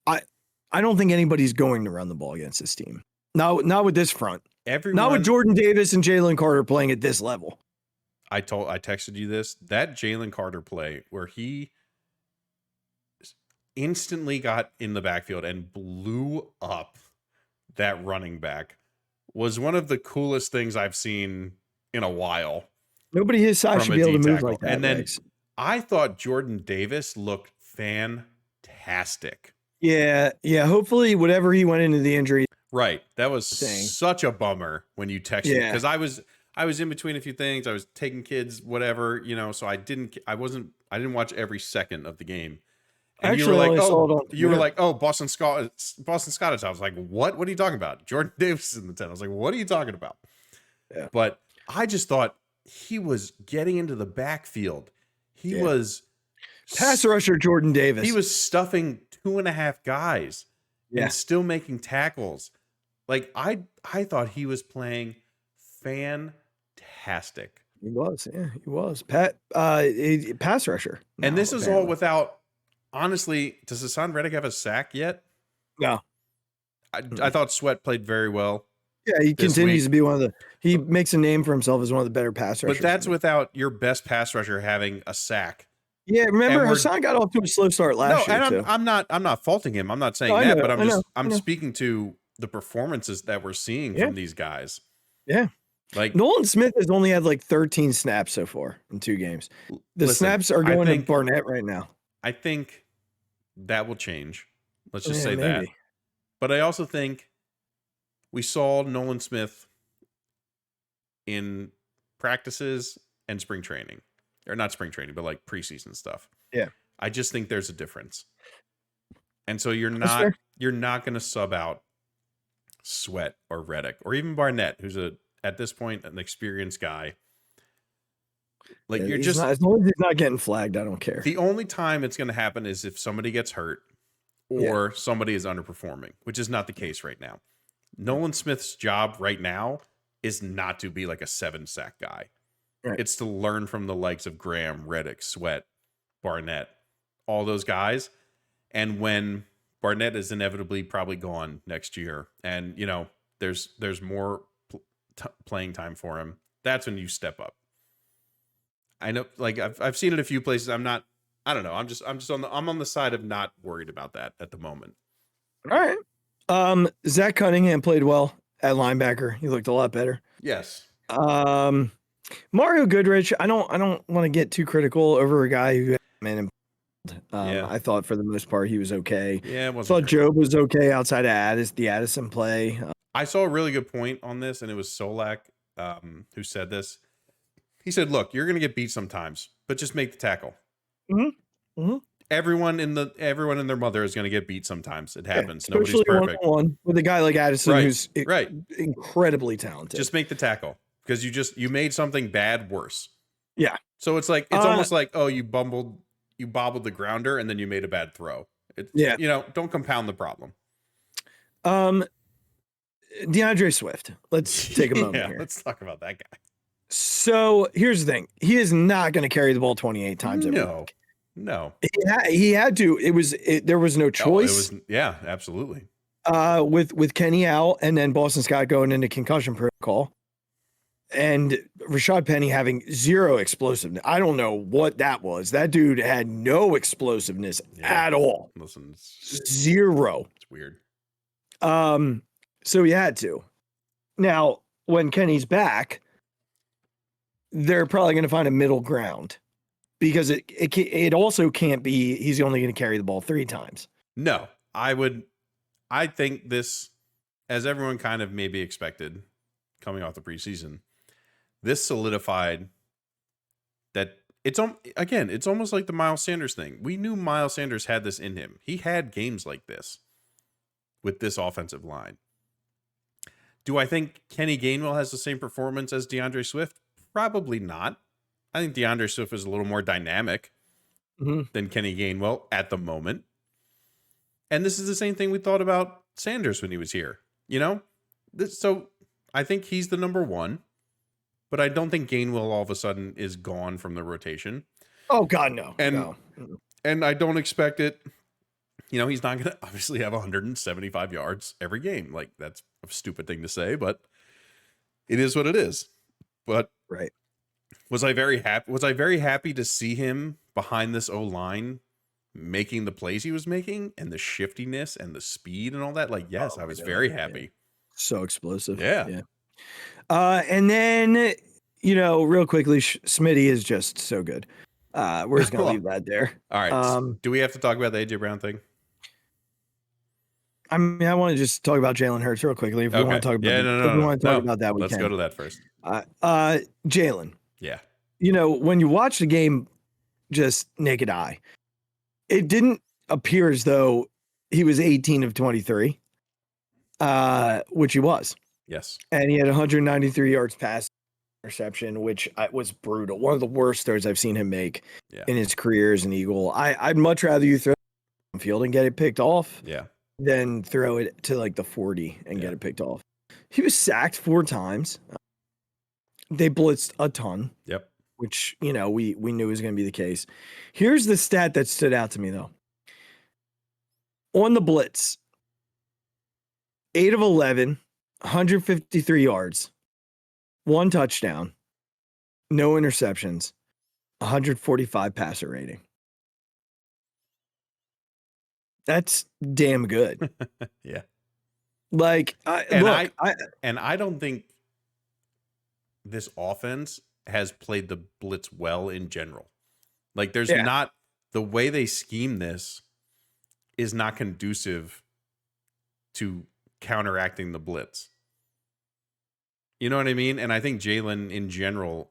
I don't think anybody's going to run the ball against this team. Not with this front. Not with Jordan Davis and Jalen Carter playing at this level. I texted you this, that Jalen Carter play where he instantly got in the backfield and blew up that running back was one of the coolest things I've seen in a while. Nobody his size should be able to move like that. And then I thought Jordan Davis looked fantastic. Yeah. Hopefully whatever he went into the injury. Right. That was such a bummer when you texted me because I was in between a few things. I was taking kids, whatever, so I didn't watch every second of the game. And actually, you were like, oh, Boston Scott is. I was like, what? What are you talking about? Jordan Davis is in the 10. I was like, what are you talking about? Yeah. But I just thought he was getting into the backfield. He was pass rusher Jordan Davis. He was stuffing 2.5 guys and still making tackles. Like I thought he was playing fantastic. He was, he was. Pass rusher. And this is all without. Honestly, does Hassan Reddick have a sack yet? No. I thought Sweat played very well. Yeah, he continues to be he makes a name for himself as one of the better pass rushers. But that's without your best pass rusher having a sack. Yeah, remember Hassan got off to a slow start last year. And I'm not faulting him. I'm not saying that, but I'm speaking to the performances that we're seeing from these guys. Yeah. Like Nolan Smith has only had like 13 snaps so far in 2 games. Snaps are going to Barnett right now. I think that will change. Let's just say that. But I also think we saw Nolan Smith in practices and spring training. Or not spring training, but like preseason stuff. Yeah. I just think there's a difference. And so you're not going to sub out Sweat or Reddick or even Barnett, who's at this point an experienced guy. Like you're just as long as he's not getting flagged, I don't care. The only time it's going to happen is if somebody gets hurt or somebody is underperforming, which is not the case right now. Nolan Smith's job right now is not to be like a 7-sack guy. Right. It's to learn from the likes of Graham, Reddick, Sweat, Barnett, all those guys. And when Barnett is inevitably probably gone next year and, there's more playing time for him, that's when you step up. I know, like I've seen it a few places. I don't know. I'm on the side of not worried about that at the moment. All right. Zach Cunningham played well at linebacker. He looked a lot better. Yes. Mario Goodrich, I don't want to get too critical over a guy who I thought for the most part he was okay. Yeah, it I wasn't thought great. Job was okay outside of the Addison play. I saw a really good point on this, and it was Solak who said this. He said, "Look, you're going to get beat sometimes, but just make the tackle." Mm-hmm. Mm-hmm. Everyone and their mother is going to get beat sometimes. It happens. Yeah, Nobody's especially perfect. one with a guy like Addison, Right, who's right. incredibly talented. Just make the tackle because you made something bad worse. Yeah. So it's like it's almost like, oh, you bobbled the grounder and then you made a bad throw. Yeah. Don't compound the problem. DeAndre Swift. Let's take a moment here. Let's talk about that guy. So here's the thing: he is not going to carry the ball 28 times every week. No. He had to. There was no choice. Yeah, absolutely. With Kenny out and then Boston Scott going into concussion protocol, and Rashad Penny having zero explosiveness. I don't know what that was. That dude had no explosiveness at all. Listen, Zero. It's weird. So he had to. Now, when Kenny's back, they're probably going to find a middle ground because it also can't be he's only going to carry the ball 3 times. No, I think this, as everyone kind of maybe expected coming off the preseason, this solidified that it's almost like the Miles Sanders thing. We knew Miles Sanders had this in him. He had games like this with this offensive line. Do I think Kenny Gainwell has the same performance as DeAndre Swift? Probably not. I think DeAndre Swift is a little more dynamic than Kenny Gainwell at the moment. And this is the same thing we thought about Sanders when he was here. So I think he's the number one, but I don't think Gainwell all of a sudden is gone from the rotation. Oh God, no. And I don't expect it. He's not going to obviously have 175 yards every game. Like, that's a stupid thing to say, but it is what it is. But right. Was I very happy to see him behind this O-line making the plays he was making and the shiftiness and the speed and all that? Like, yes, I was very happy. Yeah. So explosive. Yeah. And then, real quickly, Smitty is just so good. We're just going to leave that there. All right. Do we have to talk about the AJ Brown thing? I mean, I want to just talk about Jalen Hurts real quickly. If we want to talk about, if we want to talk about that, we let's can. go to that first. Jalen. Yeah. When you watch the game, just naked eye, it didn't appear as though he was 18 of 23, which he was. Yes. And he had 193 yards pass interception, which was brutal. One of the worst throws I've seen him make in his career as an Eagle. I'd much rather you throw the field and get it picked off. Yeah. Then throw it to like the 40 and get it picked off. He was sacked 4 times. They blitzed a ton. Yep. Which, we knew was going to be the case. Here's the stat that stood out to me, though. On the blitz, 8 of 11, 153 yards, 1 touchdown, no interceptions, 145 passer rating. That's damn good. Yeah. Like, I don't think this offense has played the blitz well in general. Like, there's not, the way they scheme this is not conducive to counteracting the blitz. You know what I mean? And I think Jalen in general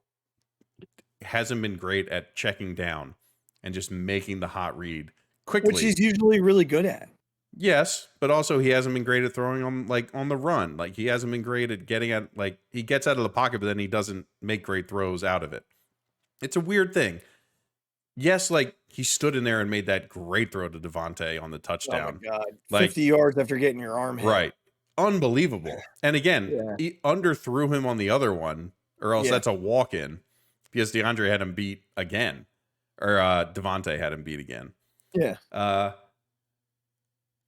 hasn't been great at checking down and just making the hot read quickly, which he's usually really good at. Yes, but also he hasn't been great at throwing on the run. Like, he hasn't been great at getting at, like, he gets out of the pocket, but then he doesn't make great throws out of it. It's a weird thing. Yes, like, he stood in there and made that great throw to Devontae on the touchdown. Oh my God. 50 yards after getting your arm hit. Right. Unbelievable. And again, he underthrew him on the other one, or else that's a walk-in, because DeAndre had him beat again, or Devontae had him beat again. Yeah.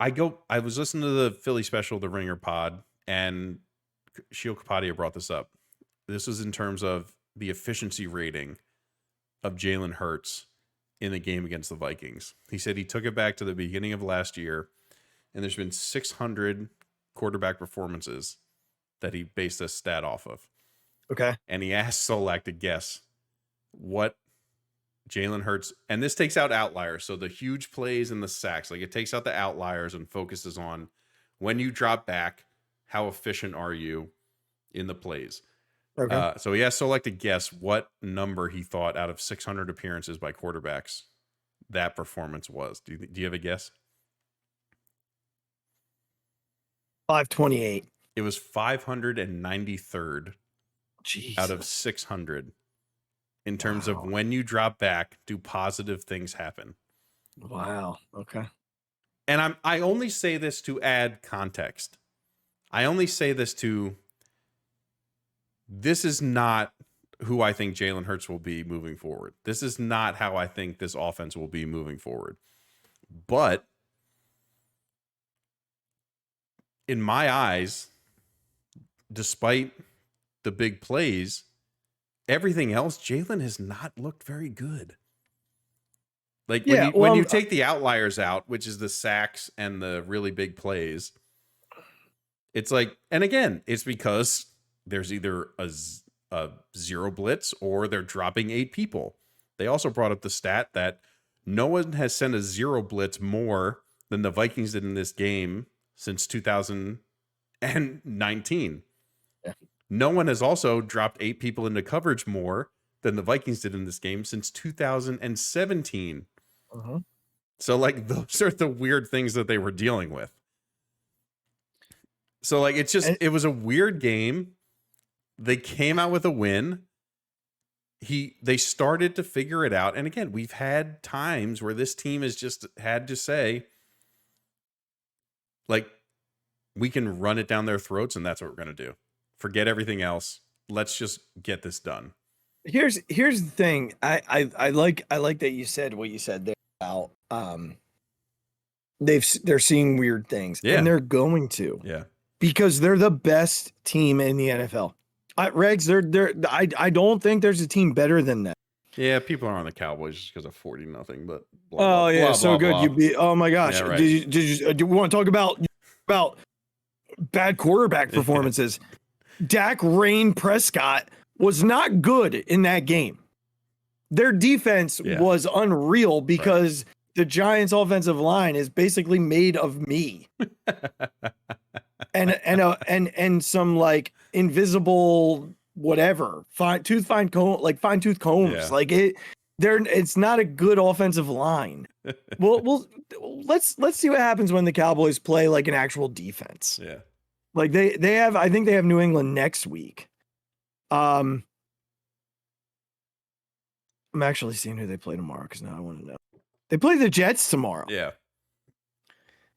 I was listening to the Philly special, the Ringer pod, and Sheil Kapadia brought this up. This was in terms of the efficiency rating of Jalen Hurts in the game against the Vikings. He said he took it back to the beginning of last year, and there's been 600 quarterback performances that he based this stat off of. Okay. And he asked Solak to guess what Jalen Hurts, and this takes out outliers. So the huge plays and the sacks, like it takes out the outliers and focuses on when you drop back, how efficient are you in the plays? Okay. So he asked Solak to guess what number he thought out of 600 appearances by quarterbacks that performance was. Do you have a guess? 528. It was 593rd Jesus. out of 600 in terms of when you drop back, do positive things happen? Wow. Okay. And I only say this to add context. I only say this this is not who I think Jalen Hurts will be moving forward. This is not how I think this offense will be moving forward. But in my eyes, despite the big plays, everything else, Jalen has not looked very good. Like when you take the outliers out, which is the sacks and the really big plays, it's like, and again, it's because there's either a zero blitz or they're dropping 8 people. They also brought up the stat that no one has sent a zero blitz more than the Vikings did in this game since 2019. Yeah. No one has also dropped 8 people into coverage more than the Vikings did in this game since 2017. Uh-huh. So like those are the weird things that they were dealing with. So like it was a weird game. They came out with a win. They started to figure it out. And again, we've had times where this team has just had to say, like, we can run it down their throats, and that's what we're going to do. Forget everything else. Let's just get this done. Here's the thing. I like that you said what you said there about they're seeing weird things. Yeah. And they're going to. Yeah. Because they're the best team in the NFL. Regs, I don't think there's a team better than that. Yeah, people are on the Cowboys just because of 40-0, but blah, yeah, blah, so blah, good. Blah. Oh my gosh. Yeah, right. Did you do we want to talk about bad quarterback performances? Dak Rain Prescott was not good in that game. Their defense was unreal because the Giants' offensive line is basically made of me. and some like invisible whatever fine tooth combs. Yeah. Like it's not a good offensive line. Well, let's see what happens when the Cowboys play like an actual defense. Yeah. Like they have, I think they have New England next week. I'm actually seeing who they play tomorrow because now I want to know. They play the Jets tomorrow. Yeah.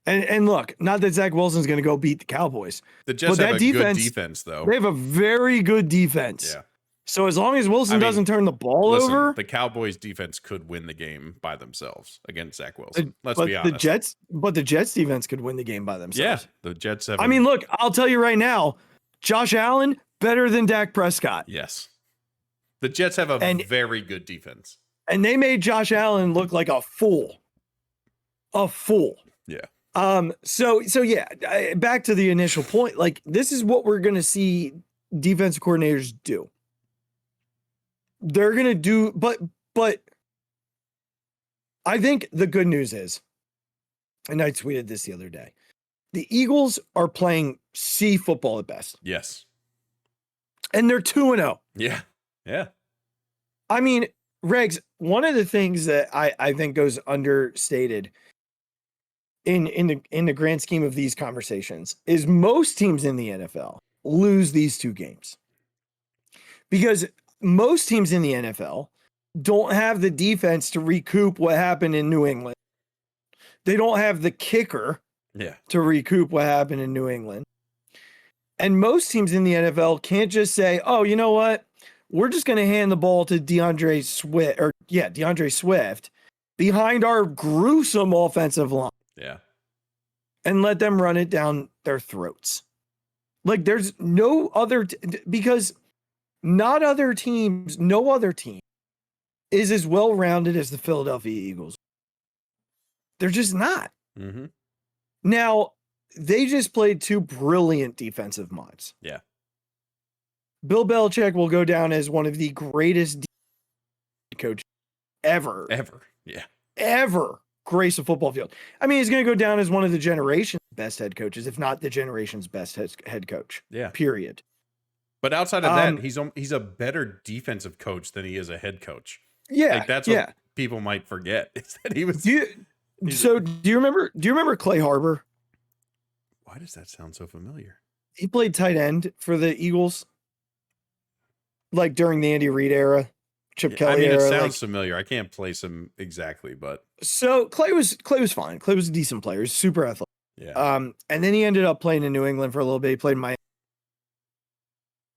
And look, not that Zach Wilson's going to go beat the Cowboys. The Jets have a good defense, though. They have a very good defense. Yeah. So as long as Wilson doesn't turn the ball over, the Cowboys defense could win the game by themselves against Zach Wilson. Let's be honest. The Jets defense could win the game by themselves. Yeah, the Jets have. I mean, look, I'll tell you right now, Josh Allen better than Dak Prescott. Yes. The Jets have a very good defense. And they made Josh Allen look like a fool. A fool. Yeah. So yeah, back to the initial point. Like, this is what we're going to see defensive coordinators do. They're going to do, but I think the good news is, and I tweeted this the other day, the Eagles are playing C football at best. Yes. And they're 2-0. Yeah. Yeah. I mean, Regs, one of the things that I think goes understated in the grand scheme of these conversations is most teams in the NFL lose these 2 games. Because most teams in the NFL don't have the defense to recoup what happened in New England. They don't have the kicker to recoup what happened in New England. And most teams in the NFL can't just say, oh, you know what? We're just going to hand the ball to DeAndre Swift behind our gruesome offensive line. Yeah. And let them run it down their throats. Like there's no other, because no other team is as well-rounded as the Philadelphia Eagles. They're just not. Mm-hmm. Now, they just played 2 brilliant defensive minds. Yeah. Bill Belichick will go down as one of the greatest coaches ever. Yeah. Ever grace a football field. I mean, he's going to go down as one of the generation's best head coaches, if not the generation's best head coach. Yeah. Period. But outside of that, he's a better defensive coach than he is a head coach. Yeah. Like that's what people might forget is that he was. Do you remember Clay Harbor? Why does that sound so familiar? He played tight end for the Eagles, like during the Andy Reid era, Chip Kelly era. It sounds familiar. I can't place him exactly, but so Clay was fine. Clay was a decent player. He's super athletic. Yeah. And then he ended up playing in New England for a little bit. He played in Miami.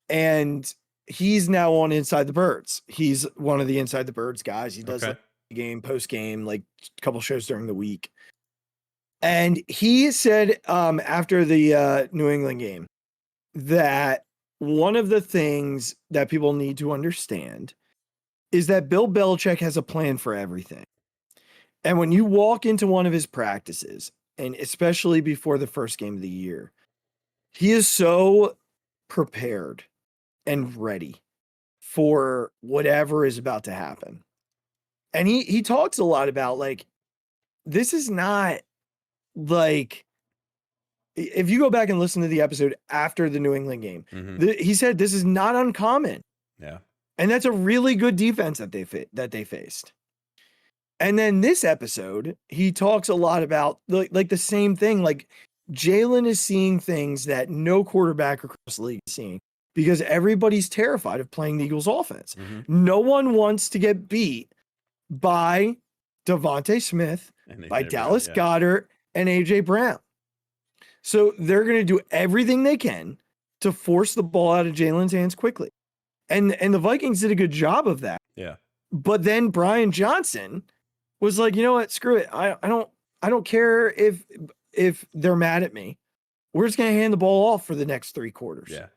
And he's now on Inside the Birds. He's one of the Inside the Birds guys. He does like game, post game, like a couple shows during the week. And he said after the New England game that one of the things that people need to understand is that Bill Belichick has a plan for everything. And when you walk into one of his practices, and especially before the first game of the year, he is so prepared and ready for whatever is about to happen. And he talks a lot about like, this is not like, if you go back and listen to the episode after the New England game, he said this is not uncommon. Yeah. And that's a really good defense that they faced. And then this episode, he talks a lot about like the same thing. Like Jalen is seeing things that no quarterback across the league is seeing because everybody's terrified of playing the Eagles offense. No one wants to get beat by Devontae Smith, by Dallas Goedert, and AJ Brown. So they're going to do everything they can to force the ball out of Jalen's hands quickly. And the Vikings did a good job of that. Yeah. But then Brian Johnson was like, you know what? Screw it. I don't care if they're mad at me. We're just going to hand the ball off for the next 3 quarters. Yeah.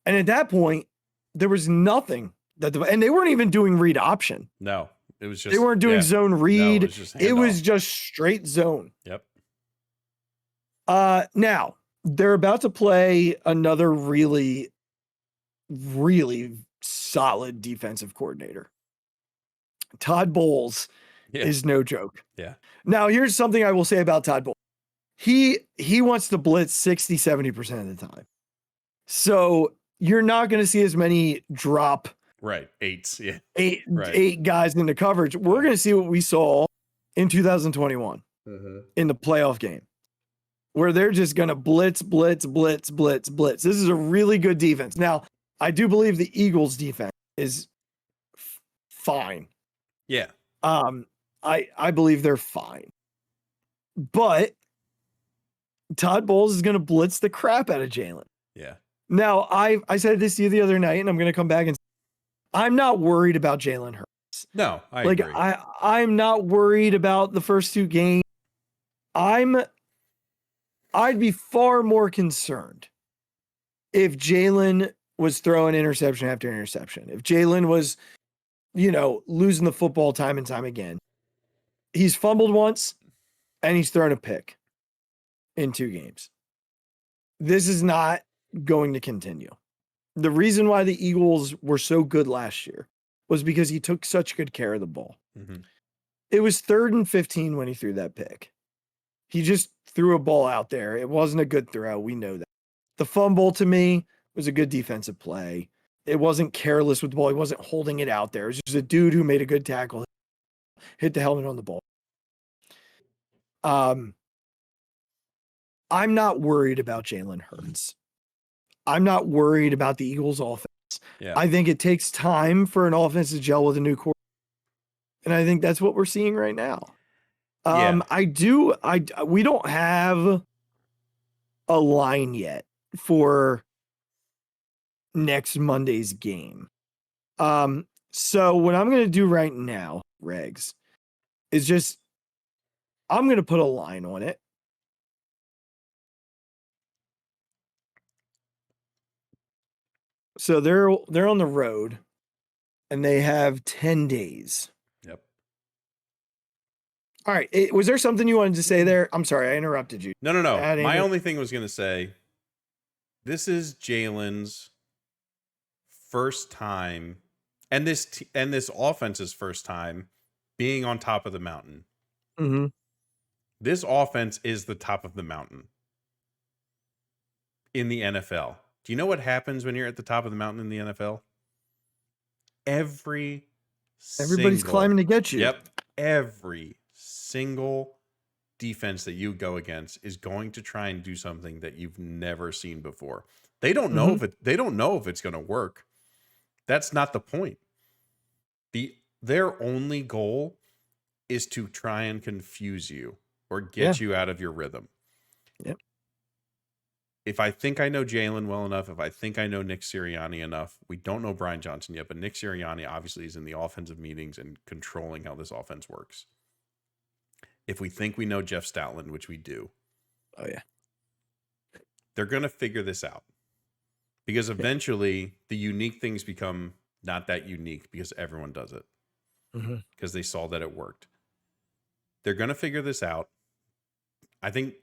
And at that point, there was nothing and they weren't even doing read option. No, it was just, they weren't doing zone read. No, it was just straight zone. Yep. Now they're about to play another really, really solid defensive coordinator. Todd Bowles is no joke. Yeah. Now here's something I will say about Todd Bowles. He wants to blitz 60, 70% of the time. So you're not going to see as many drop. Right. Eights. Yeah. Eight guys into coverage. We're going to see what we saw in 2021 in the playoff game, where they're just going to blitz. This is a really good defense. Now, I do believe the Eagles defense is fine. Yeah. I believe they're fine. But Todd Bowles is going to blitz the crap out of Jalen. Yeah. Now, I said this to you the other night, and I'm going to come back and say, I'm not worried about Jalen Hurts. No, I agree. I'm not worried about the first 2 games. I'd be far more concerned if Jalen was throwing interception after interception. If Jalen was, losing the football time and time again. He's fumbled once, and he's thrown a pick in 2 games. This is not going to continue. The reason why the Eagles were so good last year was because he took such good care of the ball. It was 3rd and 15 when he threw that pick. He just threw a ball out there. It wasn't a good throw. We know that. The fumble to me was a good defensive play. It wasn't careless with the ball. He wasn't holding it out there. It was just a dude who made a good tackle, hit the helmet on the ball. I'm not worried about Jalen Hurts. I'm not worried about the Eagles offense. Yeah. I think it takes time for an offense to gel with a new quarterback. And I think that's what we're seeing right now. We don't have a line yet for next Monday's game. So what I'm going to do right now, Regz, is I'm going to put a line on it. So they're on the road and they have 10 days. Yep. All right. Was there something you wanted to say there? I'm sorry, I interrupted you. No. My only thing was going to say, this is Jalen's first time, and this offense's first time being on top of the mountain. Mm-hmm. This offense is the top of the mountain in the NFL. Do you know what happens when you're at the top of the mountain in the NFL? Everybody's climbing to get you. Yep. Every single defense that you go against is going to try and do something that you've never seen before. They don't know they don't know if it's going to work. That's not the point. Their only goal is to try and confuse you or get you out of your rhythm. Yep. If I think I know Jalen well enough, if I think I know Nick Sirianni enough, we don't know Brian Johnson yet, but Nick Sirianni obviously is in the offensive meetings and controlling how this offense works. If we think we know Jeff Stoutland, which we do. Oh, yeah. They're going to figure this out. Because eventually the unique things become not that unique because everyone does it. Because they saw that it worked. They're going to figure this out. I think,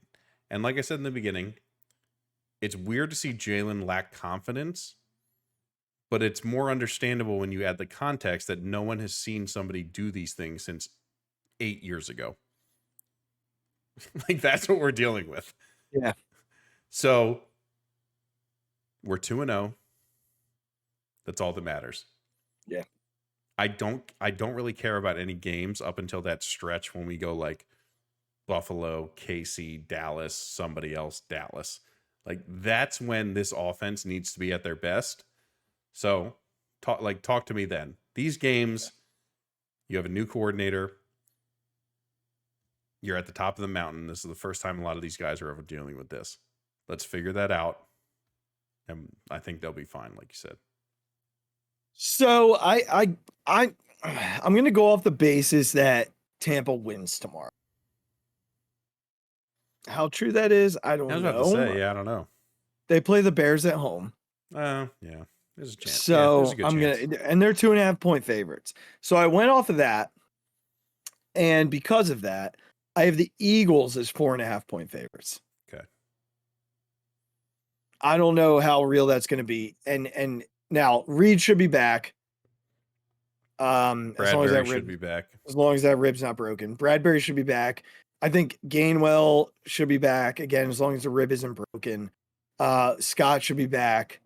and like I said in the beginning, it's weird to see Jalen lack confidence, but it's more understandable when you add the context that no one has seen somebody do these things since 8 years ago. Like, that's what we're dealing with. Yeah. So we're 2-0. That's all that matters. Yeah. I don't really care about any games up until that stretch when we go like Buffalo, KC, Dallas, somebody else, Dallas. Like, that's when this offense needs to be at their best. So talk to me then. These games, you have a new coordinator. You're at the top of the mountain. This is the first time a lot of these guys are ever dealing with this. Let's figure that out. And I think they'll be fine, like you said. So I'm going to go off the basis that Tampa wins tomorrow. How true that is, I don't know. I was about to say, I don't know. They play the Bears at home. Yeah, there's a chance. So there's a good chance. and they're 2.5-point favorites. So I went off of that, and because of that, I have the Eagles as 4.5-point favorites. Okay. I don't know how real that's going to be, and now Reed should be back. Bradbury should be back. As long as that rib's not broken. Bradbury should be back. I think Gainwell should be back again, as long as the rib isn't broken. Scott should be back.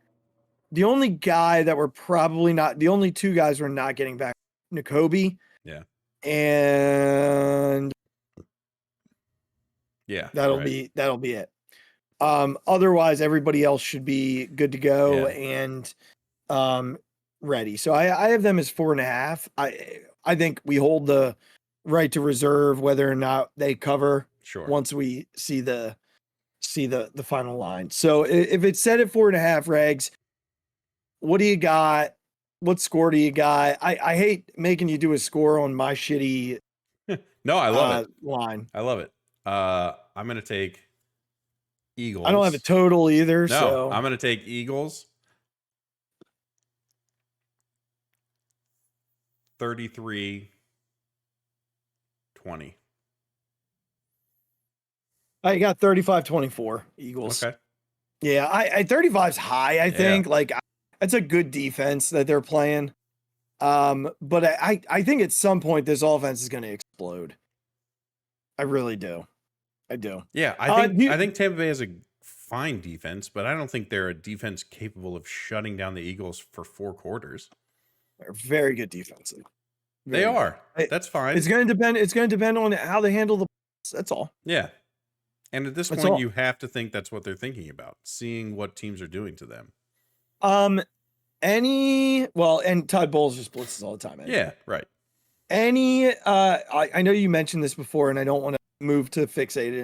The only guy that we're probably not, the only two guys we're not getting back, Nakobe. Yeah. And that'll be it. Otherwise everybody else should be good to go and ready. So I have them as 4.5. I think we hold the right to reserve whether or not they cover once we see the final line. So if it's set at 4.5, Regs, what do you got? What score do you got? I hate making you do a score on my shitty no, I love it. Line. I love it. I'm gonna take Eagles. I don't have a total either. No, so I'm gonna take Eagles 33-20. I got 35-24 Eagles. Okay. Yeah, I 35's high, I think. Like, that's a good defense that they're playing. But I think at some point this offense is going to explode. I really do. I do. Yeah, I think Tampa Bay has a fine defense, but I don't think they're a defense capable of shutting down the Eagles for 4 quarters. They're very good defensive. They are. That's fine. It's going to depend. It's going to depend on how they handle the. That's all. Yeah. And at this point, you have to think that's what they're thinking about, seeing what teams are doing to them. And Todd Bowles just blitzes all the time. Anyway. Yeah, right. I know you mentioned this before, and I don't want to move to Phixated.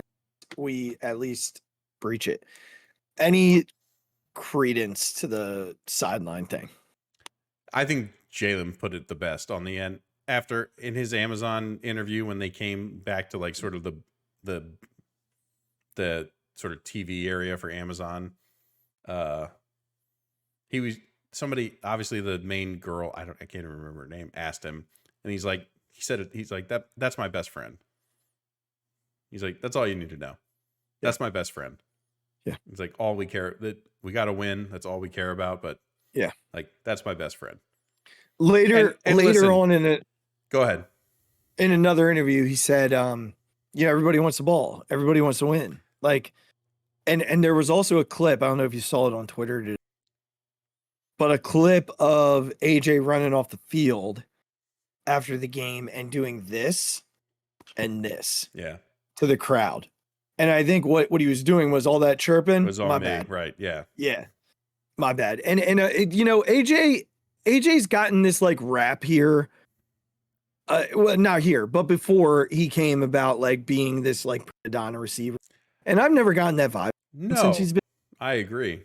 We at least breach it. Any credence to the sideline thing? I think Jalen put it the best on the end after in his Amazon interview when they came back to like sort of the sort of TV area for Amazon. He was somebody, obviously the main girl, I can't even remember her name, asked him, and he's like, that's my best friend. He's like, that's all you need to know. That's my best friend. Yeah. It's like all we care that we got to win. That's all we care about. But Yeah. Like, that's my best friend. Later listen, on go ahead. In another interview, he said, everybody wants the ball. Everybody wants to win. Like, and there was also a clip. I don't know if you saw it on Twitter today, but a clip of AJ running off the field after the game and doing this and this to the crowd. And I think what he was doing was all that chirping. Was on my me, bad. right? Yeah. Yeah. My bad. And AJ's gotten this like rap here. Well, not here, but before he came about like being this like Madonna receiver. And I've never gotten that vibe since he's been. I agree.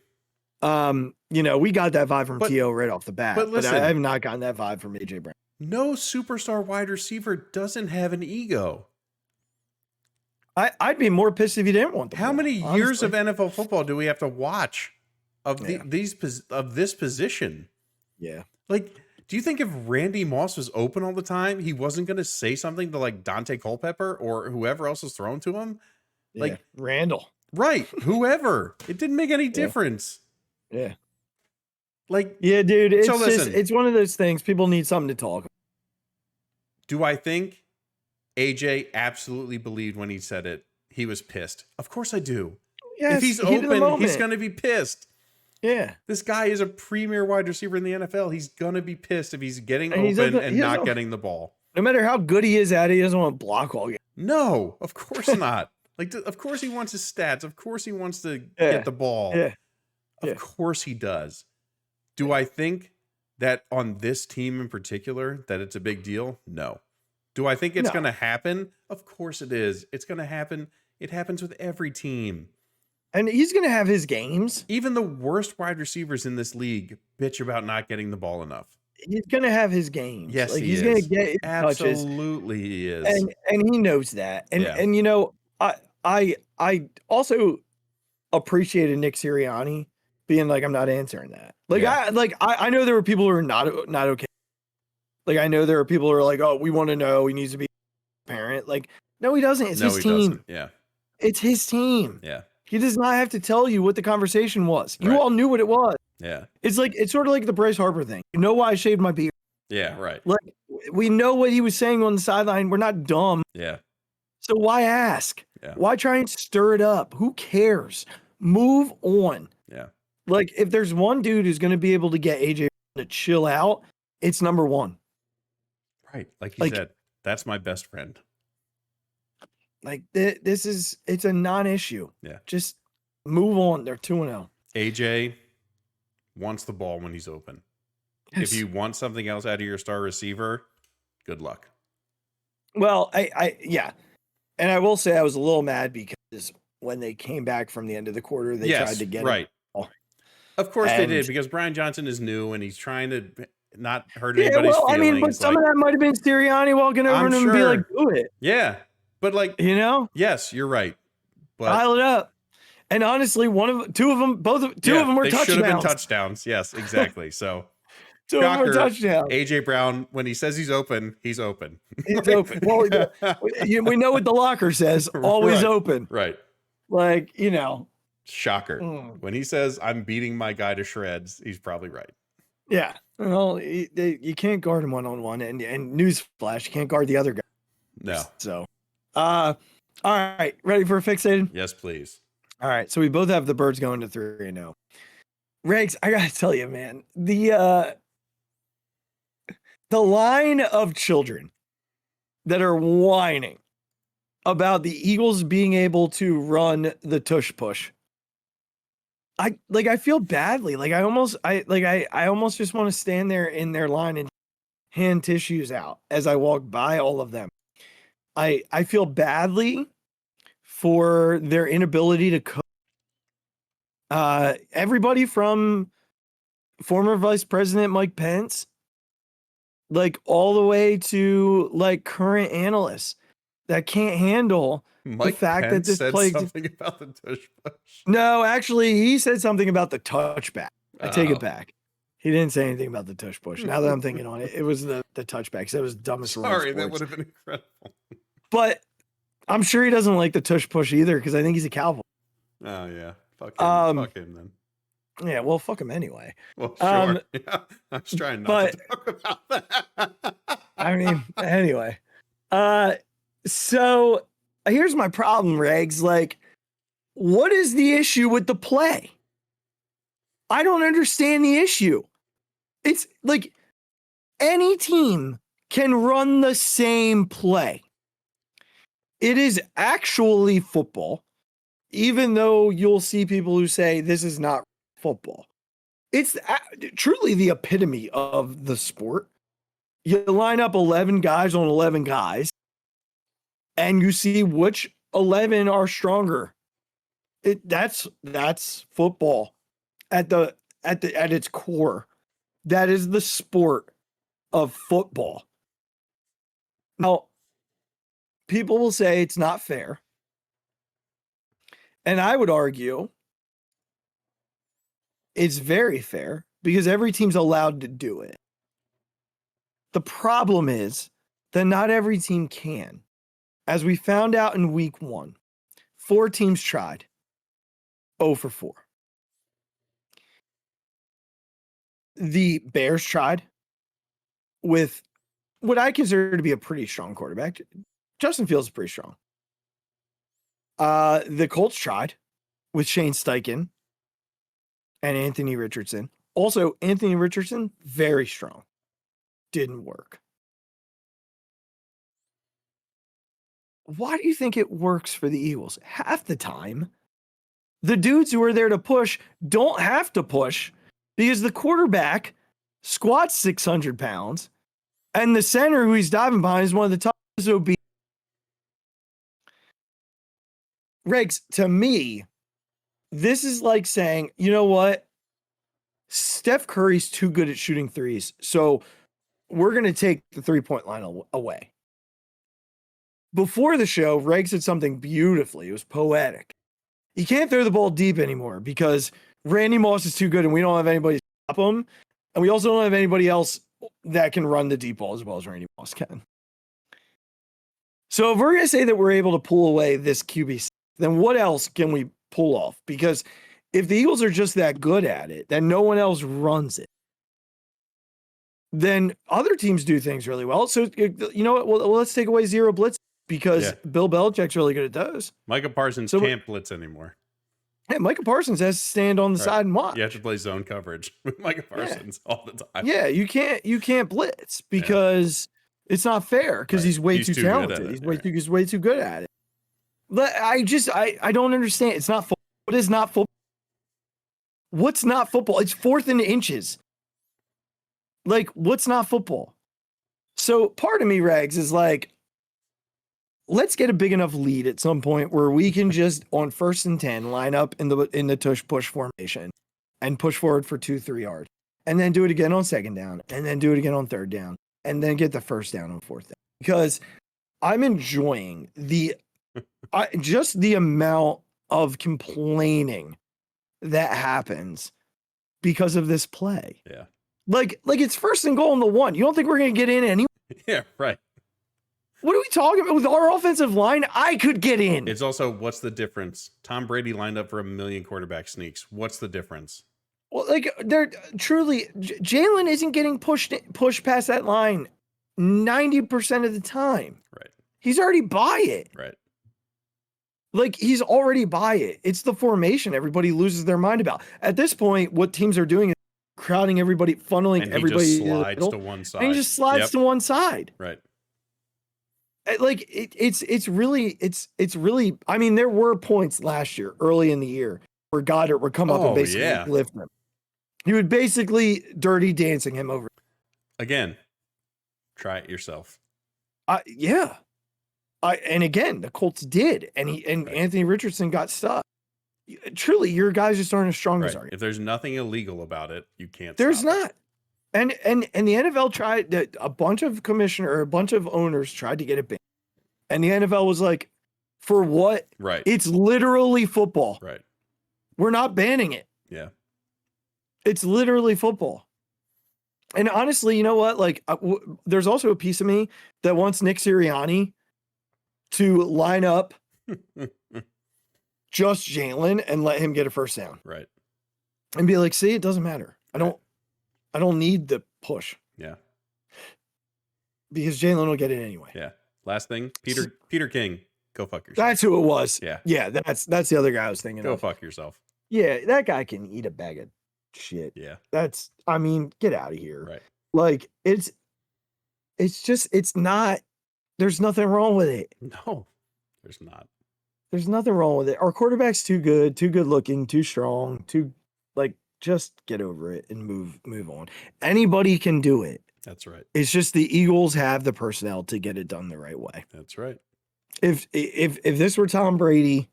We got that vibe from T.O. right off the bat, but listen, I have not gotten that vibe from AJ Brown. No superstar wide receiver doesn't have an ego. I'd be more pissed if he didn't want the How ball, many years of NFL football do we have to watch of this position? Yeah. Like, do you think if Randy Moss was open all the time, he wasn't going to say something to like Dante Culpepper or whoever else was thrown to him? Like Randall. Right. Whoever. It didn't make any difference. Yeah. Like, yeah, dude. It's so listen, it's one of those things. People need something to talk about. Do I think AJ absolutely believed when he said it? He was pissed. Of course I do. Yes, if he's open, he's going to be pissed. Yeah. This guy is a premier wide receiver in the NFL. He's going to be pissed if he's getting open and not getting the ball. No matter how good he is at it, he doesn't want to block all game. No, of course not. Like, of course he wants his stats. Of course he wants to get the ball. Yeah. Of course he does. Do I think that on this team in particular that it's a big deal? No. Do I think it's going to happen? Of course it is. It's going to happen. It happens with every team. And he's going to have his games. Even the worst wide receivers in this league bitch about not getting the ball enough. He's going to have his games. Yes, like, he's going to get his absolutely touches. He is. And he knows that. And you know, I also appreciated Nick Sirianni being like, I'm not answering that. Like, I know there were people who are not okay. Like, I know there are people who are like, oh, we want to know. He needs to be a parent. Like, no, he doesn't. It's his team. Doesn't. Yeah. It's his team. Yeah. He does not have to tell you what the conversation was. You all knew what it was. Yeah. It's sort of like the Bryce Harper thing. You know why I shaved my beard? Yeah, right. Like, we know what he was saying on the sideline. We're not dumb. Yeah. So why ask? Yeah. Why try and stir it up? Who cares? Move on. Yeah. Like, if there's one dude who's going to be able to get AJ to chill out, it's number one. Right. Like you said, that's my best friend. Like, it's a non-issue. Yeah. Just move on. They're 2-0. AJ wants the ball when he's open. Yes. If you want something else out of your star receiver, good luck. Well, yeah. And I will say I was a little mad because when they came back from the end of the quarter, they tried to get it. Of course they did, because Brian Johnson is new and he's trying to not hurt anybody's feelings. I mean, but some of that might have been Sirianni walking over to him and be like, do it. Yeah. But like, yes, you're right. But pile it up. And honestly, two of them were touchdowns. Should have been touchdowns. Yes, exactly. So two of them were touchdowns. AJ Brown, when he says he's open, he's open. He's open. Well, we know what the locker says. Always open. Right. Like, Shocker. When he says I'm beating my guy to shreds, he's probably right. Yeah. Well, you can't guard him one-on-one, and newsflash, you can't guard the other guy. No. So, all right, ready for a Phixated? Yes, please. All right, so we both have the birds going to 3-0. Regz, I gotta tell you, man, the line of children that are whining about the Eagles being able to run the tush push. I feel badly. Like, I almost just want to stand there in their line and hand tissues out as I walk by all of them. I feel badly for their inability to coach. Everybody from former Vice President Mike Pence, like, all the way to like current analysts that can't handle the fact that this said plague. Something about the tush push. No, actually, he said something about the touchback. I take it back. He didn't say anything about the tush push. Now that I'm thinking on it, it was the touchback. So it was dumbest. Sorry, that would have been incredible. But I'm sure he doesn't like the tush push either, because I think he's a Cowboy. Oh yeah, fuck him then. Yeah, well, fuck him anyway. Well, sure. Yeah, I was trying not to talk about that. I mean, anyway. So here's my problem, Regz. Like, what is the issue with the play? I don't understand the issue. It's like any team can run the same play. It is actually football, even though you'll see people who say this is not football. It's truly the epitome of the sport. You line up 11 guys on 11 guys, and you see which 11 are stronger. That's football at its core. That is the sport of football. Now, people will say it's not fair. And I would argue it's very fair because every team's allowed to do it. The problem is that not every team can. As we found out in week 1, 4 teams tried. 0 for 4. The Bears tried with what I consider to be a pretty strong quarterback. Justin Fields is pretty strong. The Colts tried with Shane Steichen and Anthony Richardson. Also, Anthony Richardson, very strong. Didn't work. Why do you think it works for the Eagles? Half the time, the dudes who are there to push don't have to push because the quarterback squats 600 pounds and the center who he's diving behind is one of the toughest obese. Regz, to me, this is like saying, you know what? Steph Curry's too good at shooting threes, so we're going to take the three-point line away. Before the show, Regz said something beautifully. It was poetic. You can't throw the ball deep anymore because Randy Moss is too good and we don't have anybody to stop him. And we also don't have anybody else that can run the deep ball as well as Randy Moss can. So if we're going to say that we're able to pull away this QB, then what else can we pull off? Because if the Eagles are just that good at it, then no one else runs it. Then other teams do things really well. So, you know what? Well, let's take away zero blitz because Bill Belichick's really good at those. Micah Parsons can't blitz anymore. Yeah, Micah Parsons has to stand on the side and watch. You have to play zone coverage with Micah Parsons all the time. Yeah, you can't blitz because it's not fair because he's way too talented. He's way too good at it. But I don't understand. It's not football. What is not football? What's not football? It's 4th and inches. Like, what's not football? So part of me, Regz, is like, let's get a big enough lead at some point where we can just on 1st and 10 line up in the tush push formation and push forward for 2-3 yards, and then do it again on 2nd down, and then do it again on 3rd down, and then get the 1st down on 4th down. Because I'm enjoying just the amount of complaining that happens because of this play. Yeah. Like it's 1st and goal on the 1. You don't think we're going to get in anyway? Yeah, right. What are we talking about with our offensive line? I could get in. It's also, what's the difference? Tom Brady lined up for a million quarterback sneaks. What's the difference? Well, like they're truly, Jalen isn't getting pushed past that line 90% of the time. Right. He's already by it. Right. Like he's already by it. It's the formation everybody loses their mind about. At this point, what teams are doing is crowding everybody, funneling and everybody just slides to one side. And he just slides to one side. Right. Like it's really. I mean, there were points last year, early in the year, where Goddard would come up and basically lift him. He would basically dirty dancing him over. Again, try it yourself. Yeah. And again, the Colts did, and Anthony Richardson got stuck. Truly, your guys just aren't as strong as ours. If there's nothing illegal about it, you can't. There's not. And the NFL tried, a bunch of owners tried to get it banned. And the NFL was like, for what? Right. It's literally football. Right. We're not banning it. Yeah. It's literally football. And honestly, you know what? Like, there's also a piece of me that wants Nick Sirianni to line up just Jalen and let him get a 1st down. Right. and be like, see, it doesn't matter. I don't need the push. Yeah. Because Jalen will get it anyway. Yeah. Last thing, Peter King, go fuck yourself. That's who it was. Yeah. Yeah, that's the other guy I was thinking Go of. fuck yourself. Yeah, that guy can eat a bag of shit. Yeah. I mean, get out of here. Right. Like, it's not, there's nothing wrong with it. No, there's not. There's nothing wrong with it. Our quarterback's too good, too good looking, too strong, just get over it and move on. Anybody can do it. That's right. It's just the Eagles have the personnel to get it done the right way. That's right. If this were Tom Brady,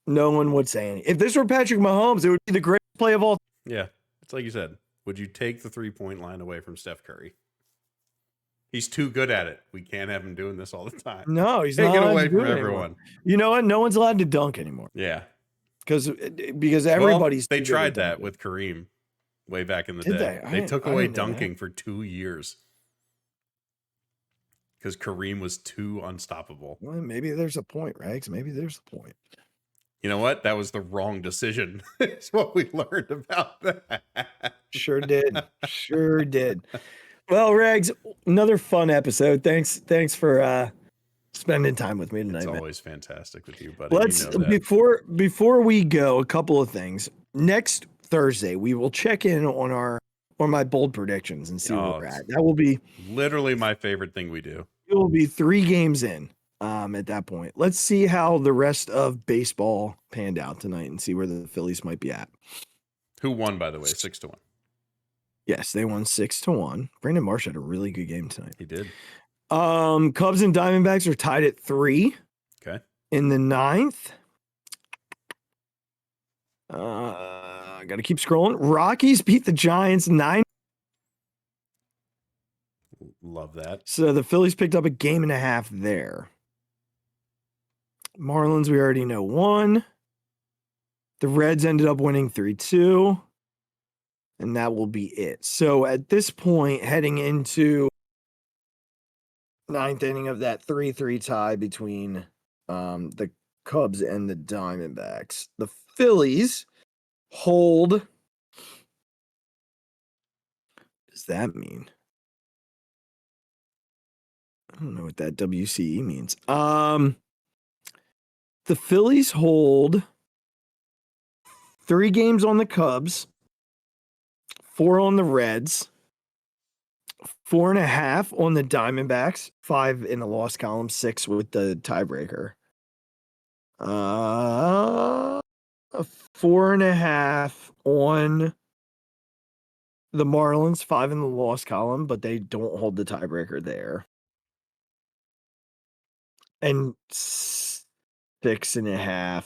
no one would say anything. If this were Patrick Mahomes, it would be the greatest play of all. Yeah. It's like you said. Would you take the 3-point line away from Steph Curry? He's too good at it. We can't have him doing this all the time. No, he's Take not it allowed away to do from it everyone. anymore. You know what? No one's allowed to dunk anymore. Yeah. Because everybody's they too good tried at that dunking. with Kareem way back in the Did day. they? They took I away didn't know that. dunking for 2 years because Kareem was too unstoppable. Well, maybe there's a point, Rags. Maybe there's a point. You know what? That was the wrong decision. It's what we learned about that. Sure did. Sure did. Well, Rags, another fun episode. Thanks for spending time with me tonight. It's man. always fantastic with you, buddy. Let's You know that. before we go, a couple of things. Next Thursday, we will check in on my bold predictions and see where we're at. That will be literally my favorite thing we do. it will be 3 games in at that point. Let's see how the rest of baseball panned out tonight and see where the Phillies might be at. Who won, by the way? 6-1. Yes, they won 6-1. Brandon Marsh had a really good game tonight. He did. Cubs and Diamondbacks are tied at 3. Okay. In the 9th. I got to keep scrolling. Rockies beat the Giants 9. Love that. So the Phillies picked up a game and a half there. Marlins, we already know, won. The Reds ended up winning 3-2. And that will be it. So at this point, heading into 9th inning of that 3-3 tie between the Cubs and the Diamondbacks, the Phillies hold. What does that mean? I don't know what that WCE means. The Phillies hold 3 games on the Cubs, 4 on the Reds, 4.5 on the Diamondbacks, 5 in the loss column, 6 with the tiebreaker. 4.5 on the Marlins, 5 in the loss column, but they don't hold the tiebreaker there. And 6.5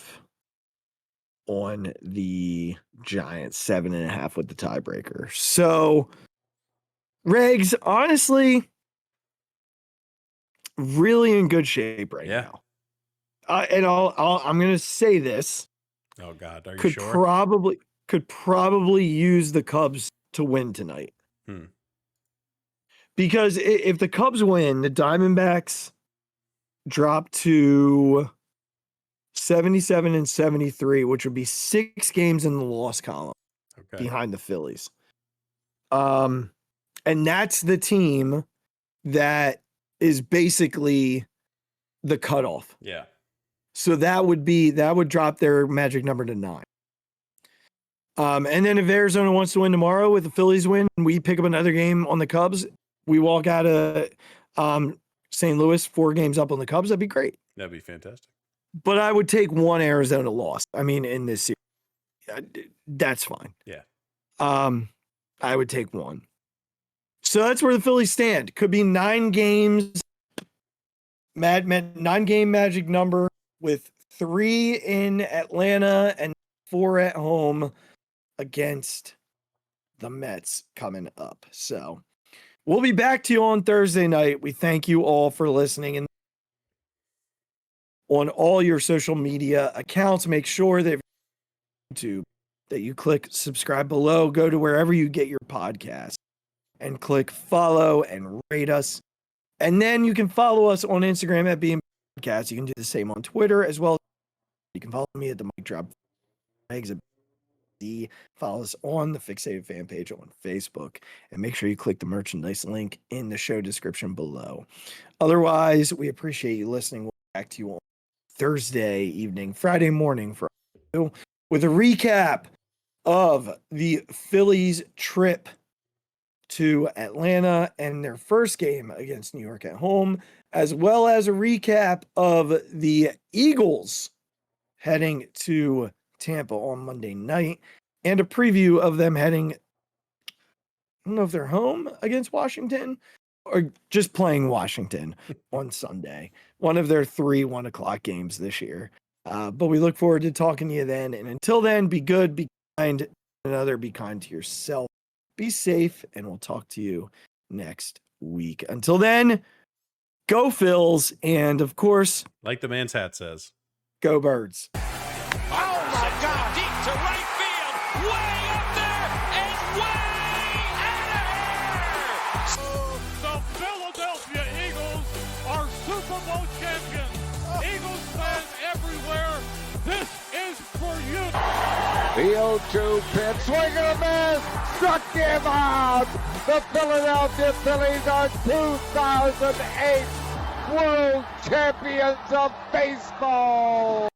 on the Giants, 7.5 with the tiebreaker. So, Regz, honestly, really in good shape right now. And I'm going to say this. Oh God, are you sure? Could probably use the Cubs to win tonight. Because if the Cubs win, the Diamondbacks drop to 77 and 73, which would be 6 games in the loss column behind the Phillies. And that's the team that is basically the cutoff. Yeah. So that would drop their magic number to 9. And then if Arizona wants to win tomorrow with the Phillies win and we pick up another game on the Cubs, we walk out of St. Louis 4 games up on the Cubs, that'd be great. That'd be fantastic. But I would take 1 Arizona loss. I mean, in this series, that's fine. Yeah. I would take 1. So that's where the Phillies stand. Could be 9 games, 9-game magic number with 3 in Atlanta and 4 at home against the Mets coming up. So we'll be back to you on Thursday night. We thank you all for listening and on all your social media accounts. Make sure that you click subscribe below, go to wherever you get your podcast and click follow and rate us. And then you can follow us on Instagram at Being Podcast. You can do the same on Twitter as well. You can follow me at the Mic Drop. Follow us on the Phixated fan page on Facebook, and make sure you click the merchandise link in the show description below. Otherwise, we appreciate you listening. We'll be back to you on Thursday evening, Friday morning for with a recap of the Phillies trip to Atlanta and their first game against New York at home, as well as a recap of the Eagles heading to Tampa on Monday night, and a preview of them heading, I don't know if they're home against Washington or just playing Washington on Sunday. One of their 3 1:00 games this year. But we look forward to talking to you then. And until then, be good, be kind, be kind to yourself, be safe, and we'll talk to you next week. Until then, go Phils, and of course, like the man's hat says, go Birds. Oh my God! Deep to right field, way up there and way out of here! The Philadelphia Eagles are Super Bowl champions. Eagles fans everywhere, this is for you. The 0-2 pitch, swing and a miss, struck him out. The Philadelphia Phillies are 2008 World Champions of Baseball.